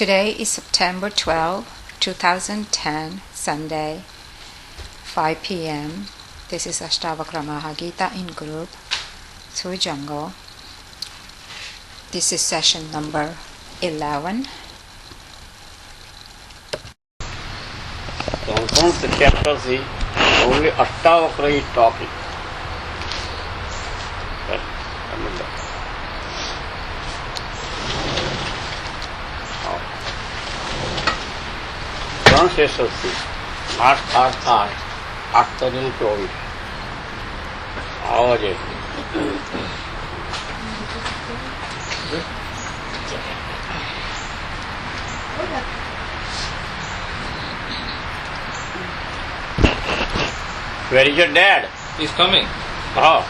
Today is September 12, 2010, Sunday, 5 p.m. This is Ashtavakra Mahagita in group through jungle. This is session number 11. So the chapter is only Ashtavakra is talking. Translation थी 8 तारीख 24 आवाज है Where is your dad? He's coming. Oh.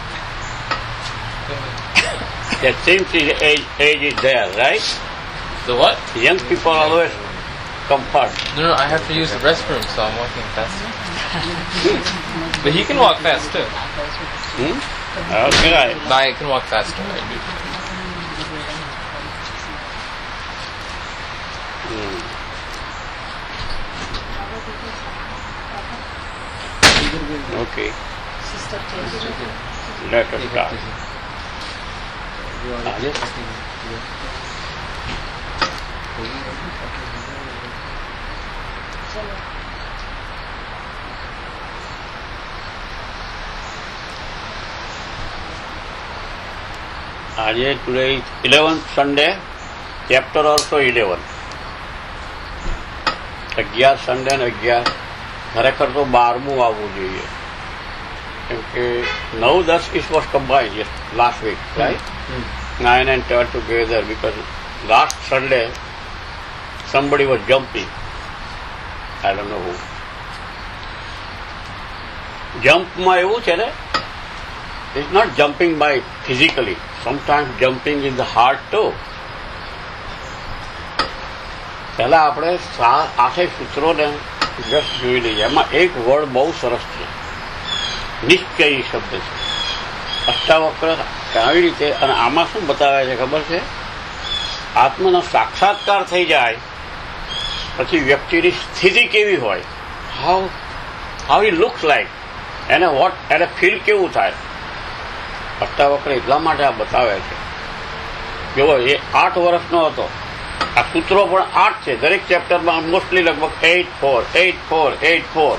That seems his age is there, right? The what? Young people always come first. No, I have to use the restroom, so I'm walking faster. But he can walk fast too. Okay. No, I can walk faster. Okay. Let us start. Today is 11th Sunday, chapter also 11. 11 Sunday અને 11 ખરેખર તો 12મું આવવું જોઈએ કેમ કે 9-10 is was combined last week, right? 9 and 10 together because last Sunday somebody was jumping. I don't know who. જમ્પમાં એવું છે ને it's not jumping by physically. Sometimes jumping in the heart too. પહેલા આપણે 8 સૂત્રોને જસ્ટ જોઈ લઈએ. એમાં એક વર્ડ બહુ સરસ છે, નિશ્ચયી શબ્દ છે. અષ્ટાવક્ર આવી રીતે અને આમાં શું બતાવે છે ખબર છે? આત્માનો સાક્ષાત્કાર થઈ જાય પછી વ્યક્તિની સ્થિતિ કેવી હોય, હાઉ હી લુક્સ લાઈક, એને ફીલ કેવું થાય. અષ્ટાવક્ર એટલા માટે આ બતાવે છે. જુઓ, એ 8 વર્ષનો હતો. આ સૂત્રો પણ 8 છે. દરેક ચેપ્ટરમાં મોસ્ટલી લગભગ 8-4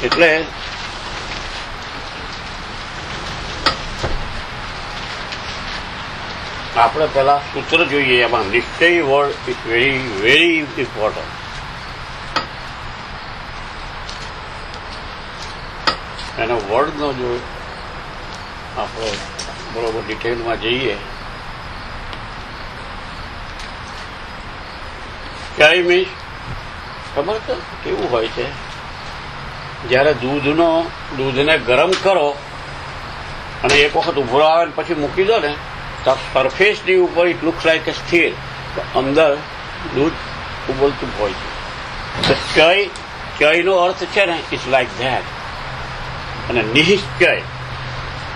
એટલે આપણે પેલા સૂત્ર જોઈએ. એમાં નિશ્ચય word is very very important. એનો વર્ડનો જો આપણે બરોબર ડિટેલમાં જઈએ. ક્યાંય મીન્સ ખબર છે કેવું હોય છે? જ્યારે દૂધને ગરમ કરો અને એક વખત ઉભરો આવે ને પછી મૂકી દો ને તો સરફેસની ઉપર ઇટ લુક્સ લાઈક એ સ્થિર, તો અંદર દૂધ ઉબલતું હોય છે. તો ચયનો અર્થ છે ને ઇટ્સ લાઈક ધેટ. અને નિશ્ચય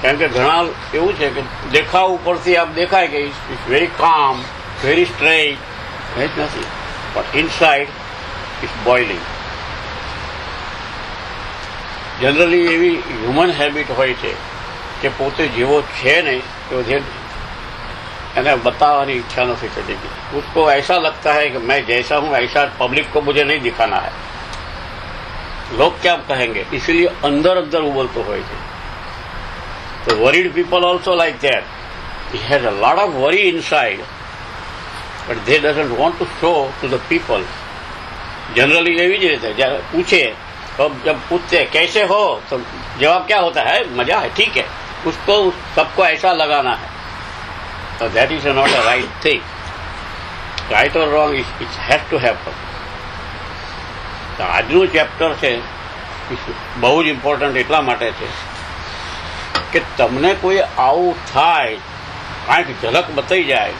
કારણ કે ઘણા એવું છે કે દેખાવ ઉપરથી આપ દેખાય કે ઇટ્સ વેરી કામ, વેરી સ્ટ્રેટ, એ જ નથી, પણ ઇનસાઇડ ઇટ્સ બોઇલિંગ. જનરલી એવી હ્યુમન હેબિટ હોય છે કે પોતે જેવો છે ને તો એને बतावानी इच्छा नहीं थती. उसको ऐसा लगता है कि मैं जैसा हूँ ऐसा पब्लिक को मुझे नहीं दिखाना है, लोग क्या कहेंगे, इसलिए अंदर उबलते हो. तो worried people also like that. He has a lot of worry inside but they doesn't want to show to the people. Generally એવી જ રીતે જ્યારે પૂછે तो जब पूछते कैसे हो तो जवाब क्या होता है, मजा है, ठीक है. उसको सबको ऐसा लगाना है. So that is not a right thing. Right or wrong, it has to happen. તો આજનું ચેપ્ટર છે બહુ જ ઇમ્પોર્ટન્ટ એટલા માટે છે કે તમને કોઈ આવું થાય, કાંઈક ઝલક બતાવી જાય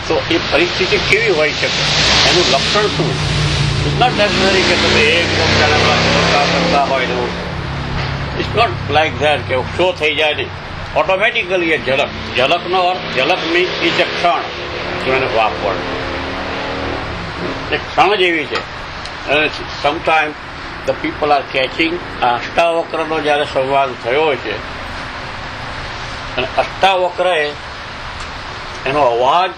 તો એ પરિસ્થિતિ કેવી હોઈ શકે, એનું લક્ષણ શું? ઇટ્સ નોટ નેસેસરી કે તમે એકદમ કરતા હોય તો ઇટ્સ નોટ લાઈક ધેટ કે શો થઈ જાય નહીં. ઓટોમેટિકલી એ ઝલક, ઝલકનો અર્થ, ઝલક મીન્સ ઇઝ એ ક્ષણ, એને વાપર એક ક્ષણ જેવી છે. અને sometime the people are catching. આ અષ્ટાવક્રનો જ્યારે સંવાદ થયો છે અને અષ્ટાવક્રએ એનો અવાજ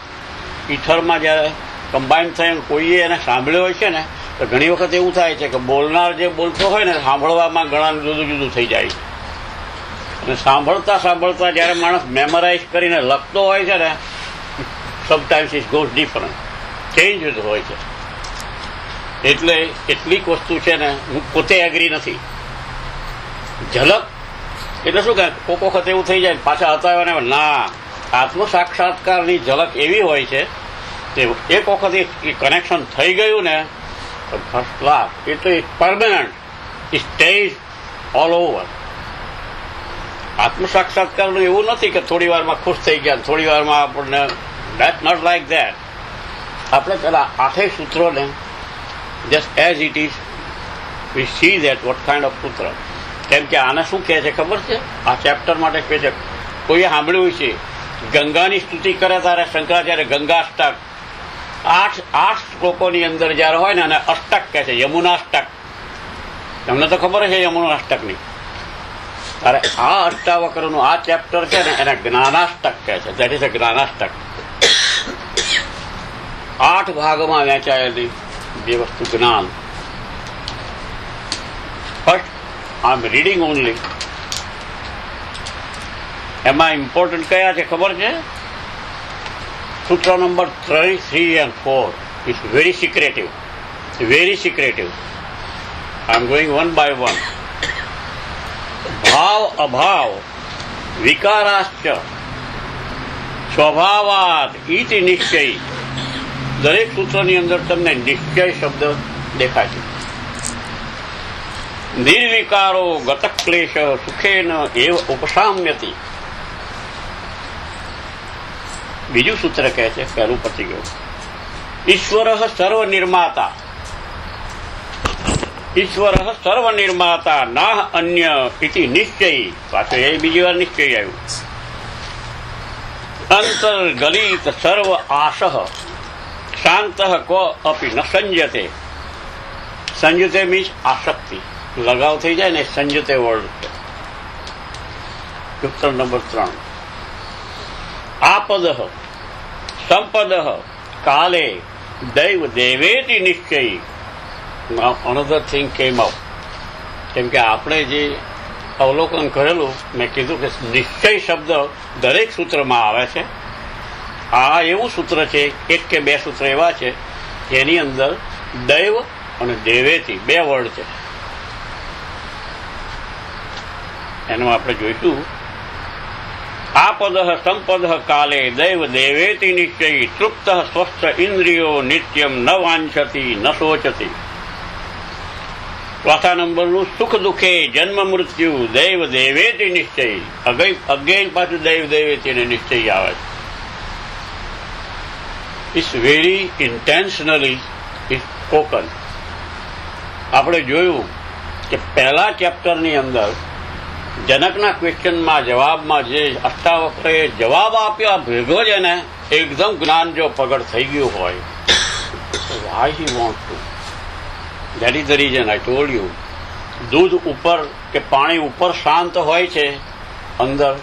ઈથરમાં જ્યારે કમ્બાઈન થઈને કોઈએ એને સાંભળ્યો હોય છે ને, તો ઘણી વખત એવું થાય છે કે બોલનાર જે બોલતો હોય ને સાંભળવામાં ઘણા જુદું જુદું થઈ જાય છે. અને સાંભળતા સાંભળતા જ્યારે માણસ મેમરાઇઝ કરીને લખતો હોય છે ને, sometimes it goes different, change હોય છે. એટલે એટલીક વસ્તુ છે ને, હું પોતે એગ્રી નથી. ઝલક એટલે શું કે કોઈક વખત એવું થઈ જાય પાછા હતા ને, ના, આત્મ સાક્ષાત્કારની ઝલક એવી હોય છે કે એક વખત એ કનેક્શન થઈ ગયું ને તો ફર્સ્ટ ક્લાસ, એટલે permanent, it stays all over. આત્મ સાક્ષાત્કારનું એવું નથી કે થોડી વારમાં ખુશ થઈ ગયા, થોડી વારમાં આપણને, દેટ નોટ લાઈક દેટ. આપણે પેલા 8 સૂત્રોને just as it is, we see that what kind of putra. કેમ કે આને શું કહે છે ખબર છે? આ ચેપ્ટર માટે કહે છે, કોઈએ સાંભળ્યું છે ગંગાની સ્તુતિ કરે ત્યારે શંકરાચાર્ય ગંગાષ્ટક 8 શ્લોકોની અંદર જ્યારે હોય ને, અને અષ્ટક કહે છે, યમુનાષ્ટક. તમને તો ખબર છે યમુનાષ્ટકની. ત્યારે આ અષ્ટાવક્રનું આ ચેપ્ટર છે ને, એને જ્ઞાનાષ્ટક કહે છે. That is a જ્ઞાનાષ્ટક. 8 ભાગમાં વહેંચાયેલી જે વસ્તુ જ્ઞાન. First I am reading only. એમાં ઇમ્પોર્ટન્ટ કયા છે ખબર છે? સૂત્ર number 3, 3 and 4 is very secretive, very secretive. I am going one by one. ભાવ અભાવ વિકારાશ્ચ સ્વભાવાત ઇતિ નિશ્ચય. દરેક સૂત્રની અંદર તમને નિશ્ચય શબ્દ દેખાય છે. નિર્વિકારો ગતક્લેશ સુખેન એવ ઉપસામ્યતિ. બીજું સૂત્ર કહે છે, પહેલું પતી ગયું. ઈશ્વર સર્વ નિર્માતા, ઈશ્વર સર્વ નિર્માતા ના અન્ય ઇતિ નિશ્ચય. પાછો એ બીજી વાર નિશ્ચય આવ્યું. અંતર્ગલિત સર્વ આશઃ શાંત કો અપી ન સંજતે. સંજતે મીન્સ આસક્તિ, લગાવ થઈ જાય ને, સંજતે વર્ડ. સૂત્ર નંબર 3. આપદ સંપદ કાલે દૈવ દેવેતિ નિશ્ચય. Another thing came out. કેમ કે આપણે જે અવલોકન કરેલું, મેં કીધું કે નિશ્ચય શબ્દ દરેક સૂત્રમાં આવે છે. આ એવું સૂત્ર છે, 1 કે 2 સૂત્ર એવા છે એની અંદર દૈવ અને દેવેથી 2 વર્ડ છે. એનું આપણે જોઈશું. આપદ સંપદ કાલે દૈવ દેવેતિ નિશ્ચય તૃપ્ત સ્વસ્થ ઇન્દ્રિયો નિત્યમ ન વાંછતી ન શોચતી. ચોથા નંબરનું સુખ દુઃખે જન્મ મૃત્યુ દૈવ દેવેતિ નિશ્ચય. અગેન પાછું દૈવ દેવેતી નિશ્ચય આવે છે. It's very intentionally is spoken. આપણે જોયું કે પહેલા ચેપ્ટરની અંદર જનકના ક્વેશ્ચનમાં જવાબમાં જે અષ્ટાવક્રએ જવાબ આપ્યા ભેગો જ એને એકદમ જ્ઞાન જો પ્રગટ થઈ ગયું હોય, Y he want to. That is the reason I told you. દૂધ ઉપર કે પાણી ઉપર શાંત હોય છે, અંદર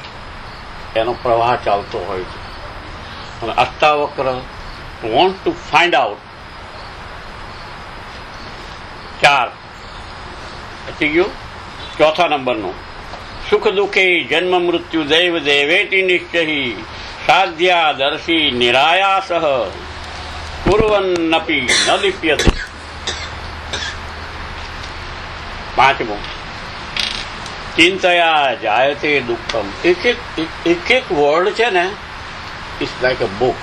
એનો પ્રવાહ ચાલતો હોય છે. અને Ashtavakra want to find out. 4 પતી ગયું. ચોથા નંબરનું સુખ દુઃખે જન્મ મૃત્યુ દૈવ દેવેતિ નિશ્ચય સાધ્યા દર્શી નિરાયાસઃ કુર્વન્નપી ન લિપ્યતે. 5મું ચિંતયા જાયતે દુઃખમ. એક વર્ડ છે ને, it's like a book.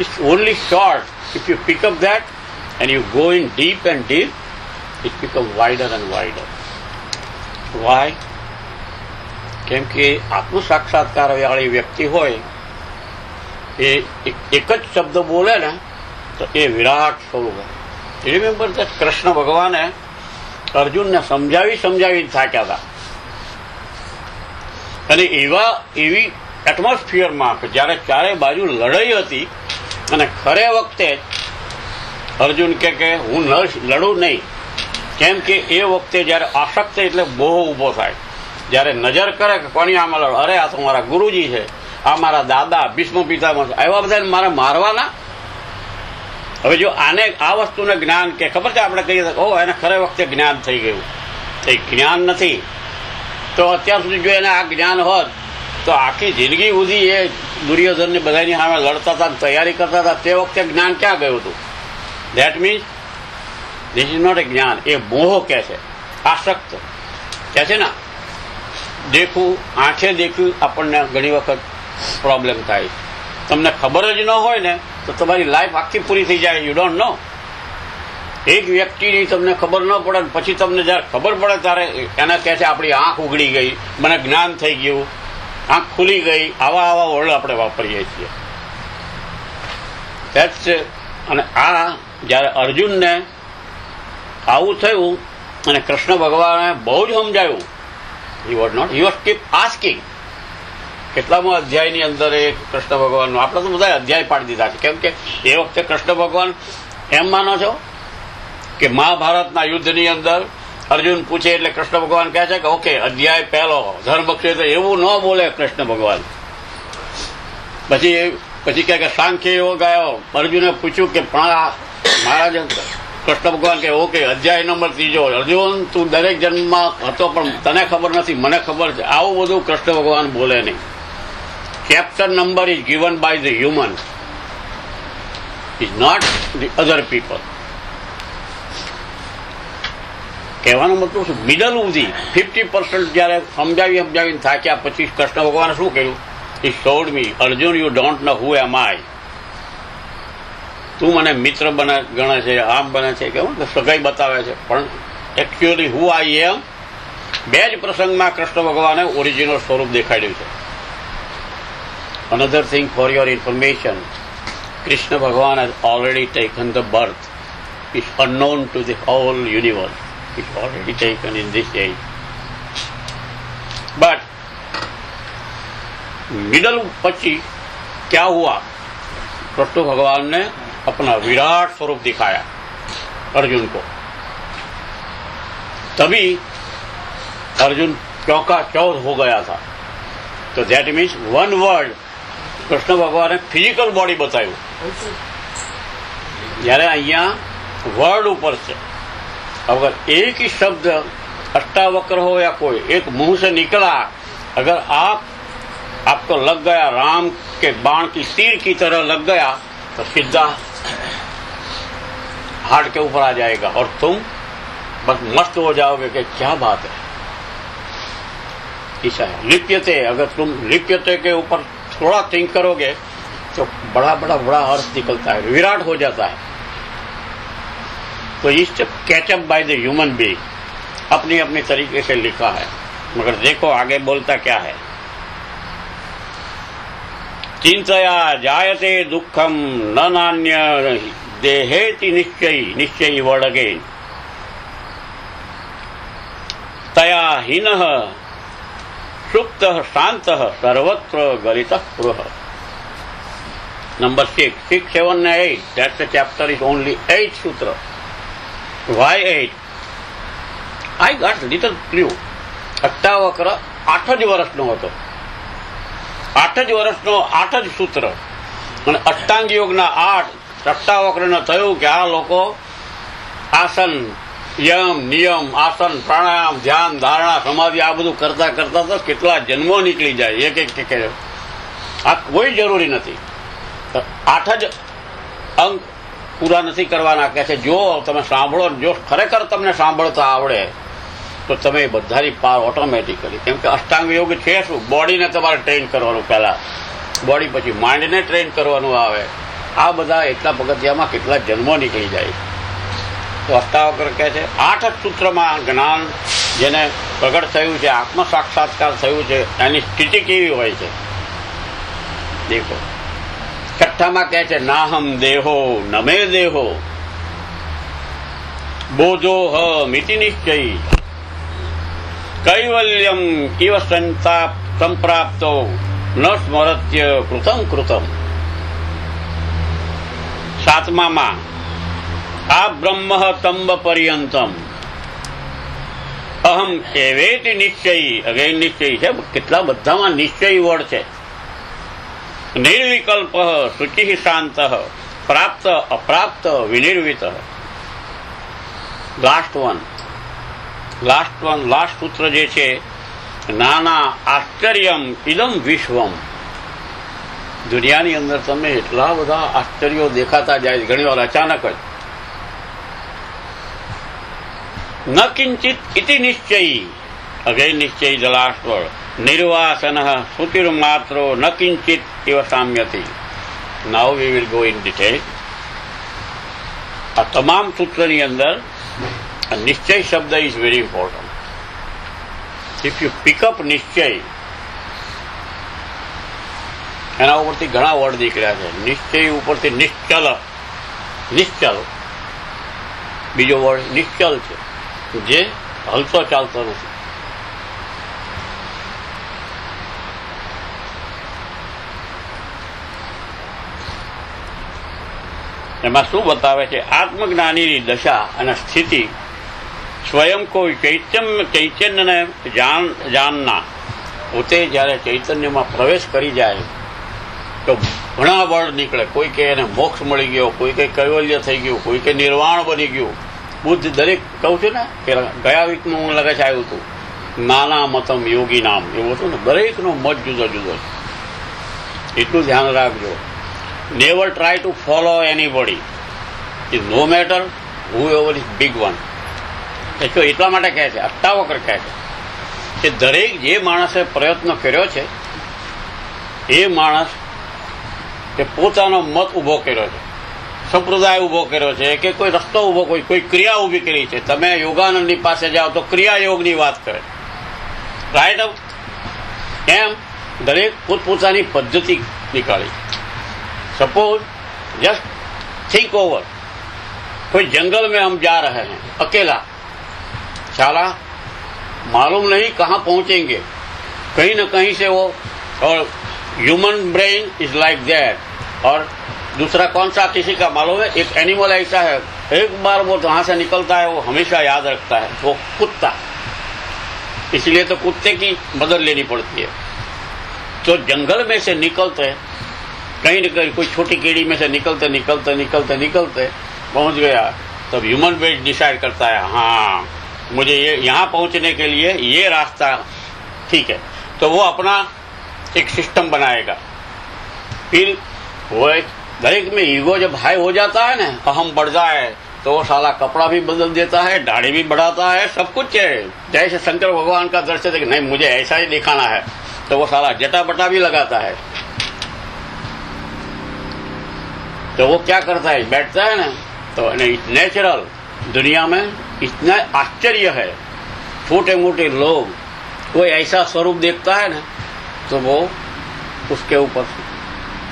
It's only short. If you pick up that and you go in deep and deep, it becomes wider and wider. Why? કેમ કે આત્મ સાક્ષાત્કાર વાળી વ્યક્તિ હોય એ એક જ શબ્દ બોલે ને તો એ વિરાટ સ્વરૂપ. રિમેમ્બર દેટ કૃષ્ણ ભગવાને અર્જુનને સમજાવી થાક્યા હતા. અને એવી એટમોસ્ફિયરમાં કે જ્યારે ચારે બાજુ લડાઈ હતી અને ખરે વખતે અર્જુન કે હું લડું નહીં, કેમ કે એ વખતે જ્યારે આસક્ત એટલે મોહ ઊભો થાય, જ્યારે નજર કરે કે કોની આમાં લડો, અરે આ તો મારા ગુરુજી છે, આ મારા દાદા ભીષ્મ પિતામહ, એવા બધાને મારે મારવાના. હવે જો આને આ વસ્તુને જ્ઞાન કે ખબર છે, આપણે કહીએ ઓ એને ખરે વખતે જ્ઞાન થઈ ગયું, એ જ્ઞાન નથી. તો અત્યાર સુધી જો એને આ જ્ઞાન હોત તો આખી જિંદગી સુધી એ દુર્યોધનને બધાની સામે લડતા હતા, તૈયારી કરતા હતા, તે વખતે જ્ઞાન ક્યાં ગયું હતું? That means this is not a જ્ઞાન, એ મોહ કહે છે, આસક્ત કહે છે ને. દેખવું, આંખે દેખ્યું આપણને ઘણી વખત પ્રોબ્લેમ થાય. તમને ખબર જ ન હોય ને તો તમારી લાઈફ આખી પૂરી થઈ જાય. You don't know. એક વ્યક્તિની તમને ખબર ન પડે, પછી તમને જ્યારે ખબર પડે ત્યારે એને કહે છે આપણી આંખ ઉઘડી ગઈ, મને જ્ઞાન થઈ ગયું, આંખ ખુલી ગઈ. આવા વર્ડ આપણે વાપરીએ છીએ. દેટ્સ. અને આ જ્યારે અર્જુનને આવું થયું અને કૃષ્ણ ભગવાને બહુ જ સમજાયું, he was not, he was keep asking. કેટલામો અધ્યાયની અંદર એ કૃષ્ણ ભગવાનનું આપણે તો બધા અધ્યાય પાડી દીધા છે, કેમ કે એ વખતે કૃષ્ણ ભગવાન એમ માનો છો કે મહાભારતના યુદ્ધની અંદર અર્જુન પૂછે એટલે કૃષ્ણ ભગવાન કહે છે કે ઓકે અધ્યાય પહેલો ધર્મક્ષેત્ર, એવું ન બોલે કૃષ્ણ ભગવાન. પછી કહે કે સાંખ્ય યોગ આવ્યો, અર્જુને પૂછ્યું કે મહારાજ કૃષ્ણ ભગવાન કે ઓકે અધ્યાય નંબર 3, અર્જુન તું દરેક જન્મમાં હતો પણ તને ખબર નથી, મને ખબર છે. આવું બધું કૃષ્ણ ભગવાન બોલે નહીં. Chapter number is given by the human, is not the other people. કહેવાનો મતલબ શું, મિડલ સુધી 50% જ્યારે સમજાવીને થાક્યા પછી કૃષ્ણ ભગવાને શું કહ્યું? He told me, Arjun, you don't know who am I. તું મને મિત્ર ગણે છે, આમ બને છે, કેવું સગાઈ બતાવે છે, પણ એકચ્યુઅલી હુ આઈ એમ. બે જ પ્રસંગમાં કૃષ્ણ ભગવાને ઓરિજિનલ સ્વરૂપ દેખાડ્યું છે. Another thing for your information, Krishna Bhagavan has already taken the birth. It's unknown to the whole universe. It's already taken in this age. But middle पची क्या हुआ? कृष्ण भगवान ने अपना विराट स्वरूप दिखाया अर्जुन को. तभी अर्जुन चौका-चौर हो गया था. तो that means one word Krishna भगवान ने फिजिकल बॉडी बतायु. જ્યારે અહીંયા વર્ડ ઉપર છે, अगर एक ही शब्द अष्टावक्र हो या कोई एक मुंह से निकला, अगर आपको लग गया राम के बाण की तीर की तरह लग गया, तो सीधा हार्ट के ऊपर आ जाएगा और तुम बस मस्त हो जाओगे कि क्या बात है. ऐसा है लिप्यते. अगर तुम लिप्यते के ऊपर थोड़ा थिंक करोगे तो बड़ा अर्थ निकलता है, विराट हो जाता है. तो इससे catch up by the human being अपनी अपनी तरीके से लिखा है. मगर देखो आगे बोलता क्या है. चिंतया जायते दुखम न नान्य देहेति निश्चयी वर्ड अगेन. तया हीनः सुप्तः शान्तः सर्वत्र गलितः स्पृहः. Number 6, 7 and 8. That's the chapter is only 8 sutra. Why 8? I got little clue. Ashtavakra 8 જ વર્ષનો હતો. 8 જ વર્ષનો 8 જ સૂત્ર અને અષ્ટાંગ યોગના 8. અષ્ટાવક્રને થયું કે આ લોકો આસન, યમ, નિયમ, આસન, પ્રાણાયામ, ધ્યાન, ધારણા, સમાધિ આ બધું કરતા કરતા તો કેટલા જન્મો નીકળી જાય. એક આ કોઈ જરૂરી નથી. 8 જ અંગ પૂરા નથી કરવાના. કહે છે જો તમે સાંભળો, જો ખરેખર તમને સાંભળતા આવડે તો તમે બધાની પાર ઓટોમેટિકલી. કેમ કે અષ્ટાંગ યોગ છે શું? બોડીને તમારે ટ્રેન કરવાનું, પહેલા બોડી, પછી માઇન્ડને ટ્રેન કરવાનું આવે. આ બધા એટલા પગથિયામાં કેટલા જન્મો નીકળી જાય. તો અષ્ટાવક્ર કહે છે 8 જ સૂત્રમાં જ્ઞાન જેને પ્રગટ થયું છે, આત્મ સાક્ષાત્કાર થયું છે, એની સ્થિતિ કેવી હોય છે દેખો. છઠ્ઠામાં કહે છે નાહમ દેહો નમે દેહો બોધો મિતિ નિશ્ચયી કૈવલ્યમ ઇવ संप्राप्तो न स्मरत्य कृतम कृतम। सातमाમાં આ બ્રહ્મ તંબ પર્યંતમ અહમ એવેતિ નિશ્ચયી, અગેન નિશ્ચયી છે, કેટલા બધામાં નિશ્ચયી વર્ડ છે। નિર્વિકલ્પ શુચિ શાંત પ્રાપ્ત અપ્રાપ્ત વિનિર્વિત। લાસ્ટ સૂત્ર જે છે, નાના આશ્ચર્યમ ઇદમ વિશ્વમ। દુનિયાની અંદર તમને એટલા બધા આશ્ચર્યો દેખાતા જાય, ઘણી વાર અચાનક જ। ન કિંચિત ઇતિ નિશ્ચયી, અગેન નિશ્ચયી ધ લાસ્ટ વર્ડ। નિર્વાસન શ્રુતિર્માત્રો ન કિંચિત ઇવ સામ્યતિ। Now we will go in detail. આ તમામ સૂત્રની અંદર નિશ્ચય શબ્દ is very important. If you pick up નિશ્ચય, એના ઉપરથી ઘણા વર્ડ નીકળ્યા છે। નિશ્ચય ઉપરથી નિશ્ચલ, બીજો વર્ડ નિશ્ચલ છે, જે હલતો ચાલતો નથી। એમાં શું બતાવે છે? આત્મજ્ઞાનીની દશા અને સ્થિતિ સ્વયં કોઈ ચૈતન્યને જાણના, પોતે જ્યારે ચૈતન્યમાં પ્રવેશ કરી જાય તો ઘણા વર્ડ નીકળે। કોઈ કે એને મોક્ષ મળી ગયો, કોઈ કે કૈવલ્ય થઈ ગયું, કોઈ કે નિર્વાણ બની ગયું। બુદ્ધ દરેક કહું છું ને કે ગયા વીકમાં હું લગે છે આવ્યું હતું, નાના મતમ યોગી નામ, એવું હતું ને, દરેકનો મત જુદો જુદો છે। એટલું ધ્યાન રાખજો। Never try to follow anybody, no matter whoever is big one. એટલા માટે કહે છે, અષ્ટાવક્ર કહે છે કે દરેક જે માણસે પ્રયત્ન કર્યો છે એ માણસ કે પોતાનો મત ઊભો કર્યો છે, સંપ્રદાય ઊભો કર્યો છે, કે કોઈ રસ્તો ઊભો, કોઈ ક્રિયા ઊભી કરી છે। તમે યોગાનંદની પાસે જાઓ તો ક્રિયાયોગની વાત કરે, રાઈટ? એમ દરેક પોતપોતાની પદ્ધતિ નીકાળી। सपोज जस्ट थिंक ओवर, कोई जंगल में हम जा रहे हैं अकेला, साला मालूम नहीं कहाँ पहुंचेंगे, कहीं न कहीं से वो, और human brain is like that. और दूसरा कौन सा किसी का मालूम है? एक एनिमल ऐसा है, एक बार वो वहां से निकलता है वो हमेशा याद रखता है, वो कुत्ता। इसलिए तो कुत्ते की मदद लेनी पड़ती है। तो जंगल में से निकलते कहीं न कहीं कोई छोटी कीड़ी में से निकलते निकलते निकलते निकलते पहुंच गया, तब ह्यूमन ब्रेन डिसाइड करता है हाँ मुझे ये यहाँ पहुंचने के लिए ये रास्ता ठीक है, तो वो अपना एक सिस्टम बनाएगा। फिर वो दरेक में ईगो जब हाई हो जाता है ना, अहम बढ़ जाए, तो वो साला कपड़ा भी बदल देता है, दाढ़ी भी बढ़ाता है, सब कुछ है। जैसे शंकर भगवान का दर्शन देख, नहीं मुझे ऐसा ही दिखाना है, तो वो साला जटा बटा भी लगाता है। तो वो क्या करता है, बैठता है ना, तो नेचुरल दुनिया में इतना आश्चर्य है। छोटे मोटे लोग कोई ऐसा स्वरूप देखता है ना, तो वो उसके ऊपर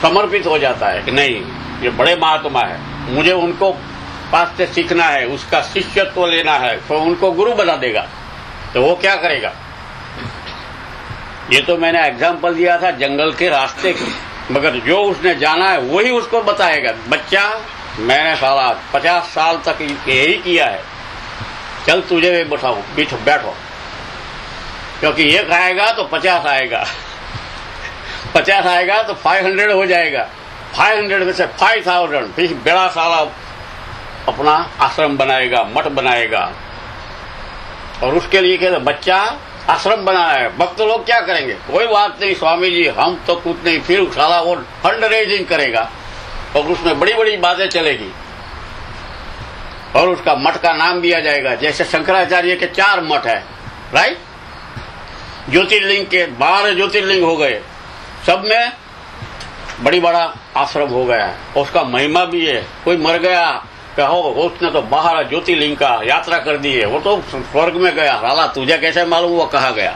समर्पित हो जाता है कि नहीं ये बड़े महात्मा है, मुझे उनको पास से सीखना है, उसका शिष्यत्व लेना है, तो उनको गुरु बना देगा। तो वो क्या करेगा? ये तो मैंने एग्जाम्पल दिया था जंगल के रास्ते की, मगर जो उसने जाना है वही उसको बताएगा। बच्चा मैंने साला 50 साल तक यही किया है, चल तुझे भी बताऊं, बैठो, क्योंकि ये खाएगा तो 50 आएगा, 50 आएगा तो 500 हो जाएगा, 500 में से 5000, फिर बड़ा साला अपना आश्रम बनाएगा, मठ बनाएगा। और उसके लिए कहते बच्चा आश्रम बनाना है। भक्त लोग क्या करेंगे? कोई बात नहीं स्वामी जी, हम तो कुछ नहीं। फिर साला वो फंड रेजिंग करेगा और उसमें बड़ी बड़ी बातें चलेगी और उसका मठ का नाम दिया जाएगा। जैसे शंकराचार्य के 4 मठ है, राइट? ज्योतिर्लिंग के 12 ज्योतिर्लिंग हो गए, सब में बड़ी बड़ा आश्रम हो गया है, उसका महिमा भी है। कोई मर गया कहो उसने तो बाहर ज्योतिर्लिंग का यात्रा कर दी है, वो तो स्वर्ग में गया, साला तुझे कैसे मालूम वो कहाँ गया?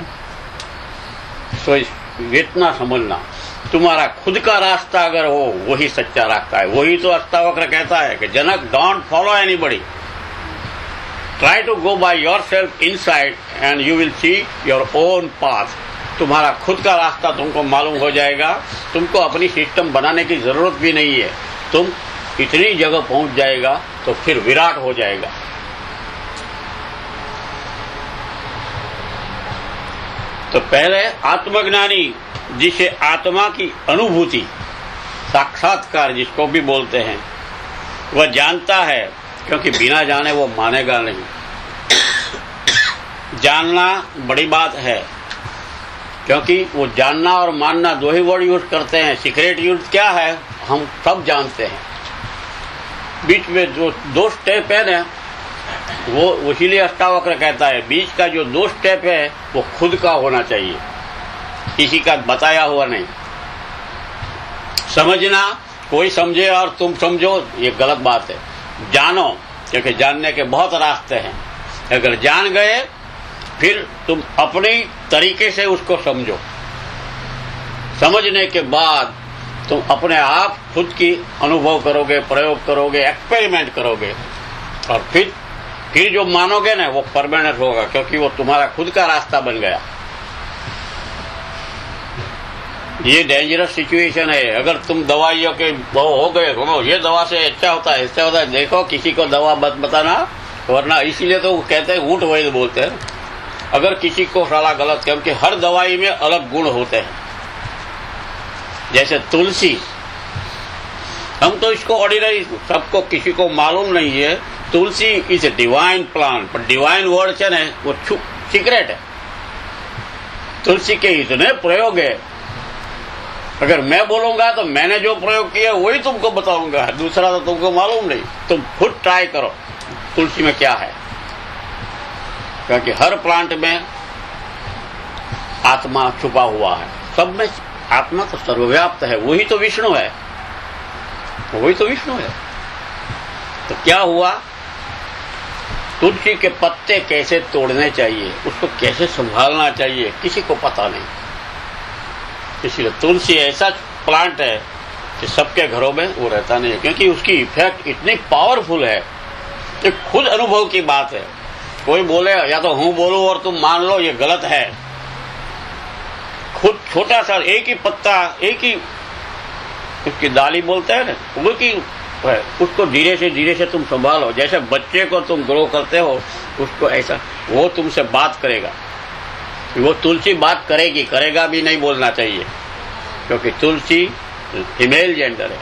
तो इतना समझना, तुम्हारा खुद का रास्ता अगर हो वही सच्चा रास्ता है। वही तो अष्टावक्र कहता है कि Janak don't follow anybody, try to go by yourself inside and you will see your own path. तुम्हारा खुद का रास्ता तुमको मालूम हो जाएगा। तुमको अपनी सिस्टम बनाने की जरूरत भी नहीं है। तुम इतनी जगह पहुंच जाएगा तो फिर विराट हो जाएगा। तो पहले आत्मज्ञानी, जिसे आत्मा की अनुभूति, साक्षात्कार जिसको भी बोलते हैं, वह जानता है, क्योंकि बिना जाने वो मानेगा नहीं। जानना बड़ी बात है, क्योंकि वो जानना और मानना दो ही वर्ड यूज करते हैं। सीक्रेट यूज क्या है हम सब जानते हैं। बीच में जो दो स्टेप है ना, वो इसीलिए अष्टावक्र कहता है बीच का जो दो स्टेप है वो खुद का होना चाहिए, किसी का बताया हुआ नहीं। समझना, कोई समझे और तुम समझो, ये गलत बात है। जानो, क्योंकि जानने के बहुत रास्ते हैं। अगर जान गए फिर तुम अपने तरीके से उसको समझो। समझने के बाद तुम अपने आप खुद की अनुभव करोगे, प्रयोग करोगे, एक्सपेरिमेंट करोगे, और फिर जो मानोगे ना वो परमानेंट होगा, क्योंकि वो तुम्हारा खुद का रास्ता बन गया। ये डेंजरस सिचुएशन है। अगर तुम दवाइयों के वो हो गए, ये दवा से अच्छा होता है, इससे होता है, देखो किसी को दवा मत बताना, वरना इसीलिए तो कहते हैं ऊंट वैद्य बोलते हैं। अगर किसी को साला गलत, क्योंकि हर दवाई में अलग गुण होते हैं। जैसे तुलसी, हम तो इसको ऑर्डिनरी सबको किसी को मालूम नहीं है। तुलसी इज ए डिवाइन प्लांट, पर डिवाइन वर्ड है ना वो सीक्रेट है। तुलसी के इतने प्रयोग है, अगर मैं बोलूंगा तो मैंने जो प्रयोग किया वही तुमको बताऊंगा, दूसरा तो तुमको मालूम नहीं। तुम खुद ट्राई करो तुलसी में क्या है, क्योंकि हर प्लांट में आत्मा छुपा हुआ है। सब में आत्मा तो सर्वव्याप्त है, वही तो विष्णु है, वही तो विष्णु है। तो क्या हुआ, तुलसी के पत्ते कैसे तोड़ने चाहिए, उसको कैसे संभालना चाहिए, किसी को पता नहीं। इसलिए तुलसी ऐसा प्लांट है कि सबके घरों में वो रहता नहीं है, क्योंकि उसकी इफेक्ट इतनी पावरफुल है। ये खुद अनुभव की बात है। कोई बोले या तो हूं बोलूं और तुम मान लो, ये गलत है। खुद छोटा सा एक ही पत्ता, एक ही उसकी डाली बोलते हैं ना, वो की उसको धीरे से तुम संभालो। जैसे बच्चे को तुम ग्रो करते हो, उसको ऐसा वो तुमसे बात करेगा। वो तुलसी बात करेगी, करेगा भी नहीं बोलना चाहिए, क्योंकि तुलसी फीमेल जेंडर है।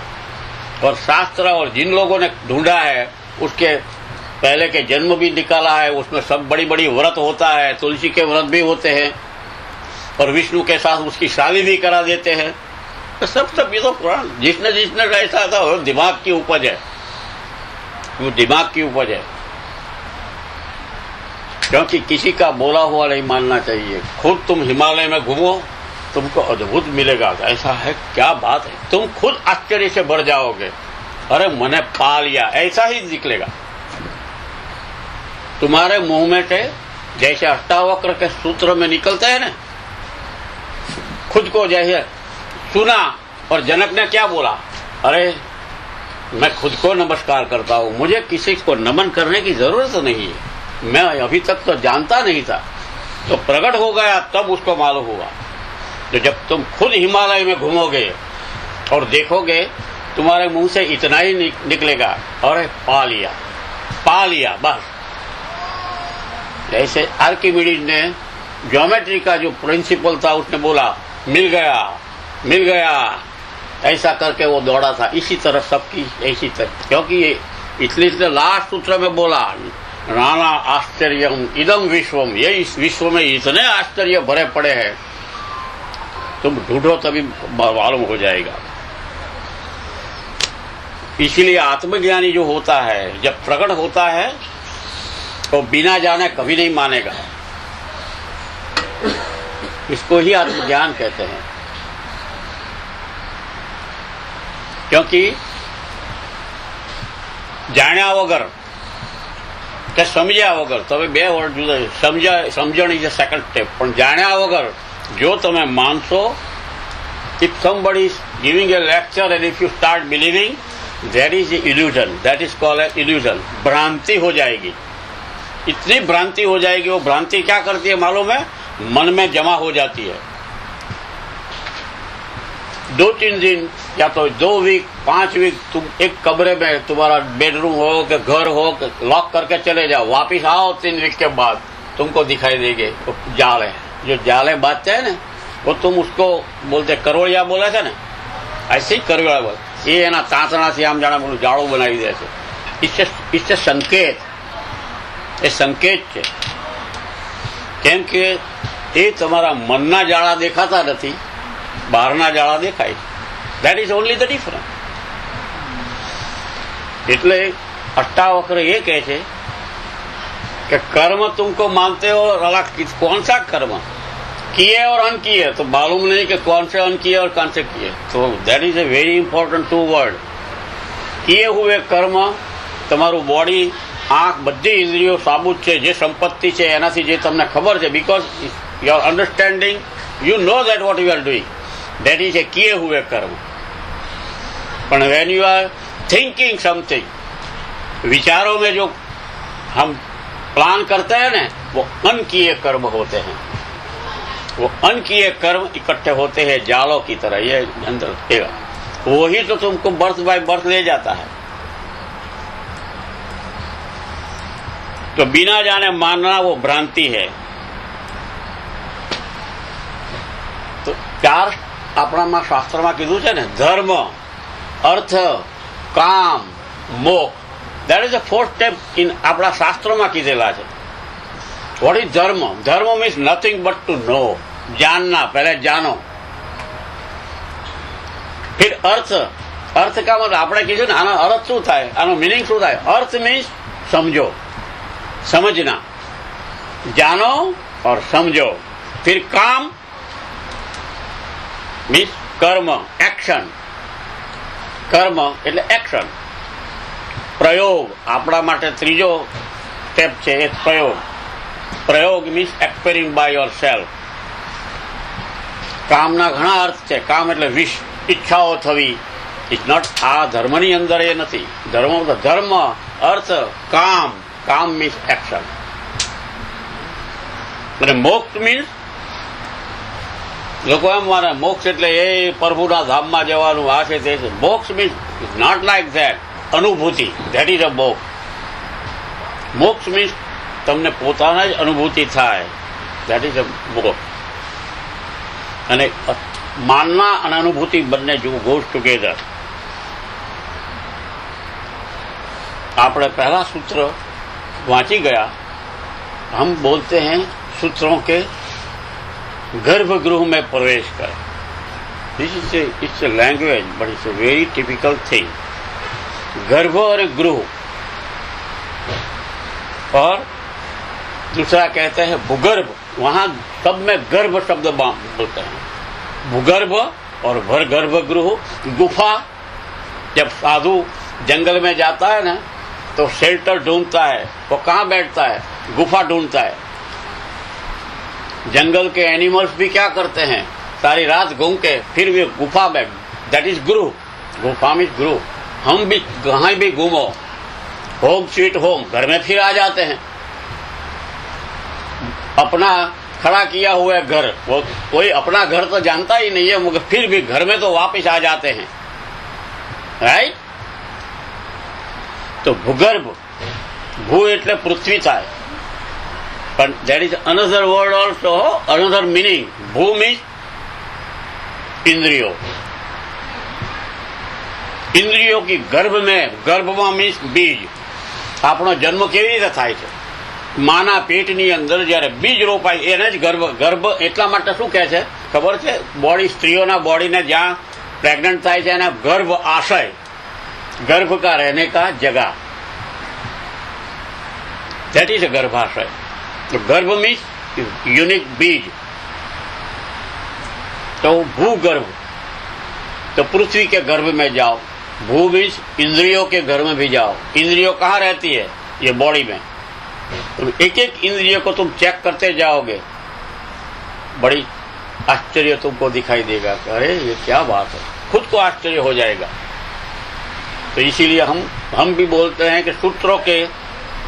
और शास्त्र और जिन लोगों ने ढूंढा है उसके पहले के जन्म भी निकाला है, उसमें सब बड़ी बड़ी व्रत होता है। तुलसी के व्रत भी होते हैं, और विष्णु के साथ उसकी शादी भी करा देते हैं। तो सब ये तो पुराण, जिसने ऐसा था वो दिमाग की उपज है, वो दिमाग की उपज है। क्योंकि किसी का बोला हुआ नहीं मानना चाहिए। खुद तुम हिमालय में घूमो, तुमको अद्भुत मिलेगा। ऐसा है, क्या बात है, तुम खुद आश्चर्य से बढ़ जाओगे। अरे मैंने पा लिया, ऐसा ही निकलेगा तुम्हारे मुंह में से। जैसे अष्टावक्र के सूत्र में निकलते हैं ना, खुद को जैसे सुना और जनक ने क्या बोला, अरे मैं खुद को नमस्कार करता हूं, मुझे किसी को नमन करने की जरूरत नहीं है, मैं अभी तक तो जानता नहीं था। तो प्रकट हो गया, तब उसको मालूम हुआ। तो जब तुम खुद हिमालय में घूमोगे और देखोगे, तुम्हारे मुंह से इतना ही निकलेगा, अरे पा लिया बस। जैसे आर्किमिडीज ने ज्योमेट्री का जो प्रिंसिपल था, उसने बोला मिल गया, ऐसा करके वो दौड़ा था। इसी तरह सबकी ऐसी तरह, क्योंकि ये इसलिए लास्ट सूत्र में बोला, नाना आश्चर्यम इदम विश्वम, ये इस विश्व में इतने आश्चर्य भरे पड़े हैं, तुम ढूंढो तभी मालूम हो जाएगा। इसलिए आत्मज्ञानी जो होता है, जब प्रकट होता है तो बिना जाने कभी नहीं मानेगा। इसको ही आत्मज्ञान कहते हैं। क्योंकि जाण्या वगर કે સમજ્યા વગર, તમે બે વર્ડ જુદા, સમજણ ઇઝ અ સેકન્ડ સ્ટેપ, પણ જાણ્યા વગર જો તમે માનશો, if somebody is giving a lecture and if you start believing, that is illusion, that is called an illusion. भ्रांति हो जाएगी, इतनी भ्रांति हो जाएगी। वो भ्रांति क्या करती है मालूम है, मन में जमा हो जाती है। 2-3 दिन या तो 2 वीक 5 वीक तुम एक कमरे में, तुम्हारा बेडरूम हो कि घर हो, लॉक करके चले जाओ, वापिस आओ 3 वीक के बाद तुमको दिखाई देंगे वो जाल है। जो जाले बांधते हैं ना, वो तुम उसको बोलते करोड़िया बोले थे ना, ऐसे ही करोड़िया बोल ये है ना, तांतणा से आम जाना बोलू जाड़ू बनावी दे છે। इससे संकेत એ સંકેત છે, કેમ કે એ તમારા મનના જાળા દેખાતા નથી, બહારના જાળા દેખાય। That is only the difference. એટલે अष्टावक्र ये कहे छे कि कर्म तुमको मानते हो अलग, कौन सा कर्म किए और अनकिए, तो मालूम नहीं कि कौन से अनकिए और कौन से किए। तो that is a very important 2 word. किए हुए कर्म તમારું બોડી, આંખ, બધી ઇન્દ્રિયો સાબુત છે, જે સંપત્તિ છે એનાથી જે તમને ખબર છે, because your understanding you know that what you are doing, that is ए किए हुए कर्म। પણ when you are thinking something, विचारों में जो हम प्लान करते हैं ना, वो अनकिए कर्म होते हैं। वो अनकिए कर्म इकट्ठे होते हैं जालों की तरह, ये अंदर वही तो तुमको बर्थ बाय बर्थ ले जाता है। तो बिना जाने मानना वो भ्रांति है। तो 4 આપણામાં શાસ્ત્રમાં કીધું છે ને, ધર્મ, અર્થ, કામ, મોક્ષ, that is the 4th step in આપણા શાસ્ત્રોમાં કીધેલા છે। વોટ ઇઝ ધર્મ? ધર્મ મીન્સ નથિંગ બટ ટુ નો, जानना, पहले जानो। फिर अर्थ, अर्थ का मतलब આપણે કીધું ને, આનો અર્થ શું થાય, આનો મિનિંગ શું થાય? अर्थ मीन्स समझो, समझना, जानो और समझो। फिर काम मीन्स कर्म, एक्शन, कर्म એટલે एक्शन। प्रयोग આપણા માટે ત્રીજો સ્ટેપ છે, એ પ્રયોગ। પ્રયોગ મીન્સ एक्सपेरिमेंट बाय योरसेल्फ। કામના ઘણા અર્થ છે। કામ એટલે વિશ, ઈચ્છાઓ થવી। ઇટ્સ નોટ, આ ધર્મની અંદર એ નથી। ધર્મ ધર્મ, અર્થ, કામ, કામ મીન્સ એક્શન। અને મોક્ષ મીન્સ, લોકો એમ માને મોક્ષ એટલે એ પ્રભુના ધામમાં જવાનું, આ છે તે છે। Moksha means is not like that, અનુભૂતિ, that is a moksha. Moksha means તમને પોતાના જ અનુભૂતિ થાય, ધેટ ઇઝ અ મોક્ષ। અને માનના અને અનુભૂતિ બંને ગોઝ ટુગેધર। આપણે પહેલા सूत्र वांची गया। हम बोलते हैं सूत्रों के गर्भगृह में प्रवेश कर। This is it's a language but it's a very typical thing. गर्भ और गृह, और दूसरा कहते हैं भूगर्भ। वहां सब में गर्भ शब्द बोलते हैं, भूगर्भ और भरगर्भ गृह। गुफा, जब साधु जंगल में जाता है ना, तो शेल्टर ढूंढता है। वो कहाँ बैठता है? गुफा ढूंढता है। जंगल के एनिमल्स भी क्या करते हैं, सारी रात घूम के फिर भी गुफा में, दैट इज गृह। गुफा में गृह। हम भी कहीं भी घूमो, होम स्वीट होम, घर में फिर आ जाते हैं। अपना खड़ा किया हुआ घर, वो कोई अपना घर तो जानता ही नहीं है, मगर फिर भी घर में तो वापस आ जाते हैं, राइट। तो भूगर्भ, भू એટલે પૃથ્વી થાય, પણ there is another word also, another meaning. ભૂ means इंद्रियों। इंद्रियों की गर्भ में, गर्भમાં मीन्स बीज। આપણો જન્મ કેવી રીતે થાય છે? માના પેટની અંદર જ્યારે બીજ રોપાય એને જ ગર્ભ। ગર્ભ એટલા માટે શું કહે છે ખબર છે? બોડી, સ્ત્રીઓના બોડીને જ્યાં પ્રેગ્નન્ટ થાય છે એને ગર્ભ આશય, गर्भ का रहने का जगह, दैट इज अ गर्भाशय। तो गर्भ मीन्स यूनिक बीज। तो भूगर्भ, तो पृथ्वी के गर्भ में जाओ। भू मीन्स इंद्रियों के घर में भी जाओ। इंद्रियों कहाँ रहती है? ये बॉडी में। तो एक एक इंद्रिय को तुम चेक करते जाओगे, बड़ी आश्चर्य तुमको दिखाई देगा। अरे ये क्या बात है, खुद को आश्चर्य हो जाएगा। तो इसीलिए हम भी बोलते हैं कि सूत्रों के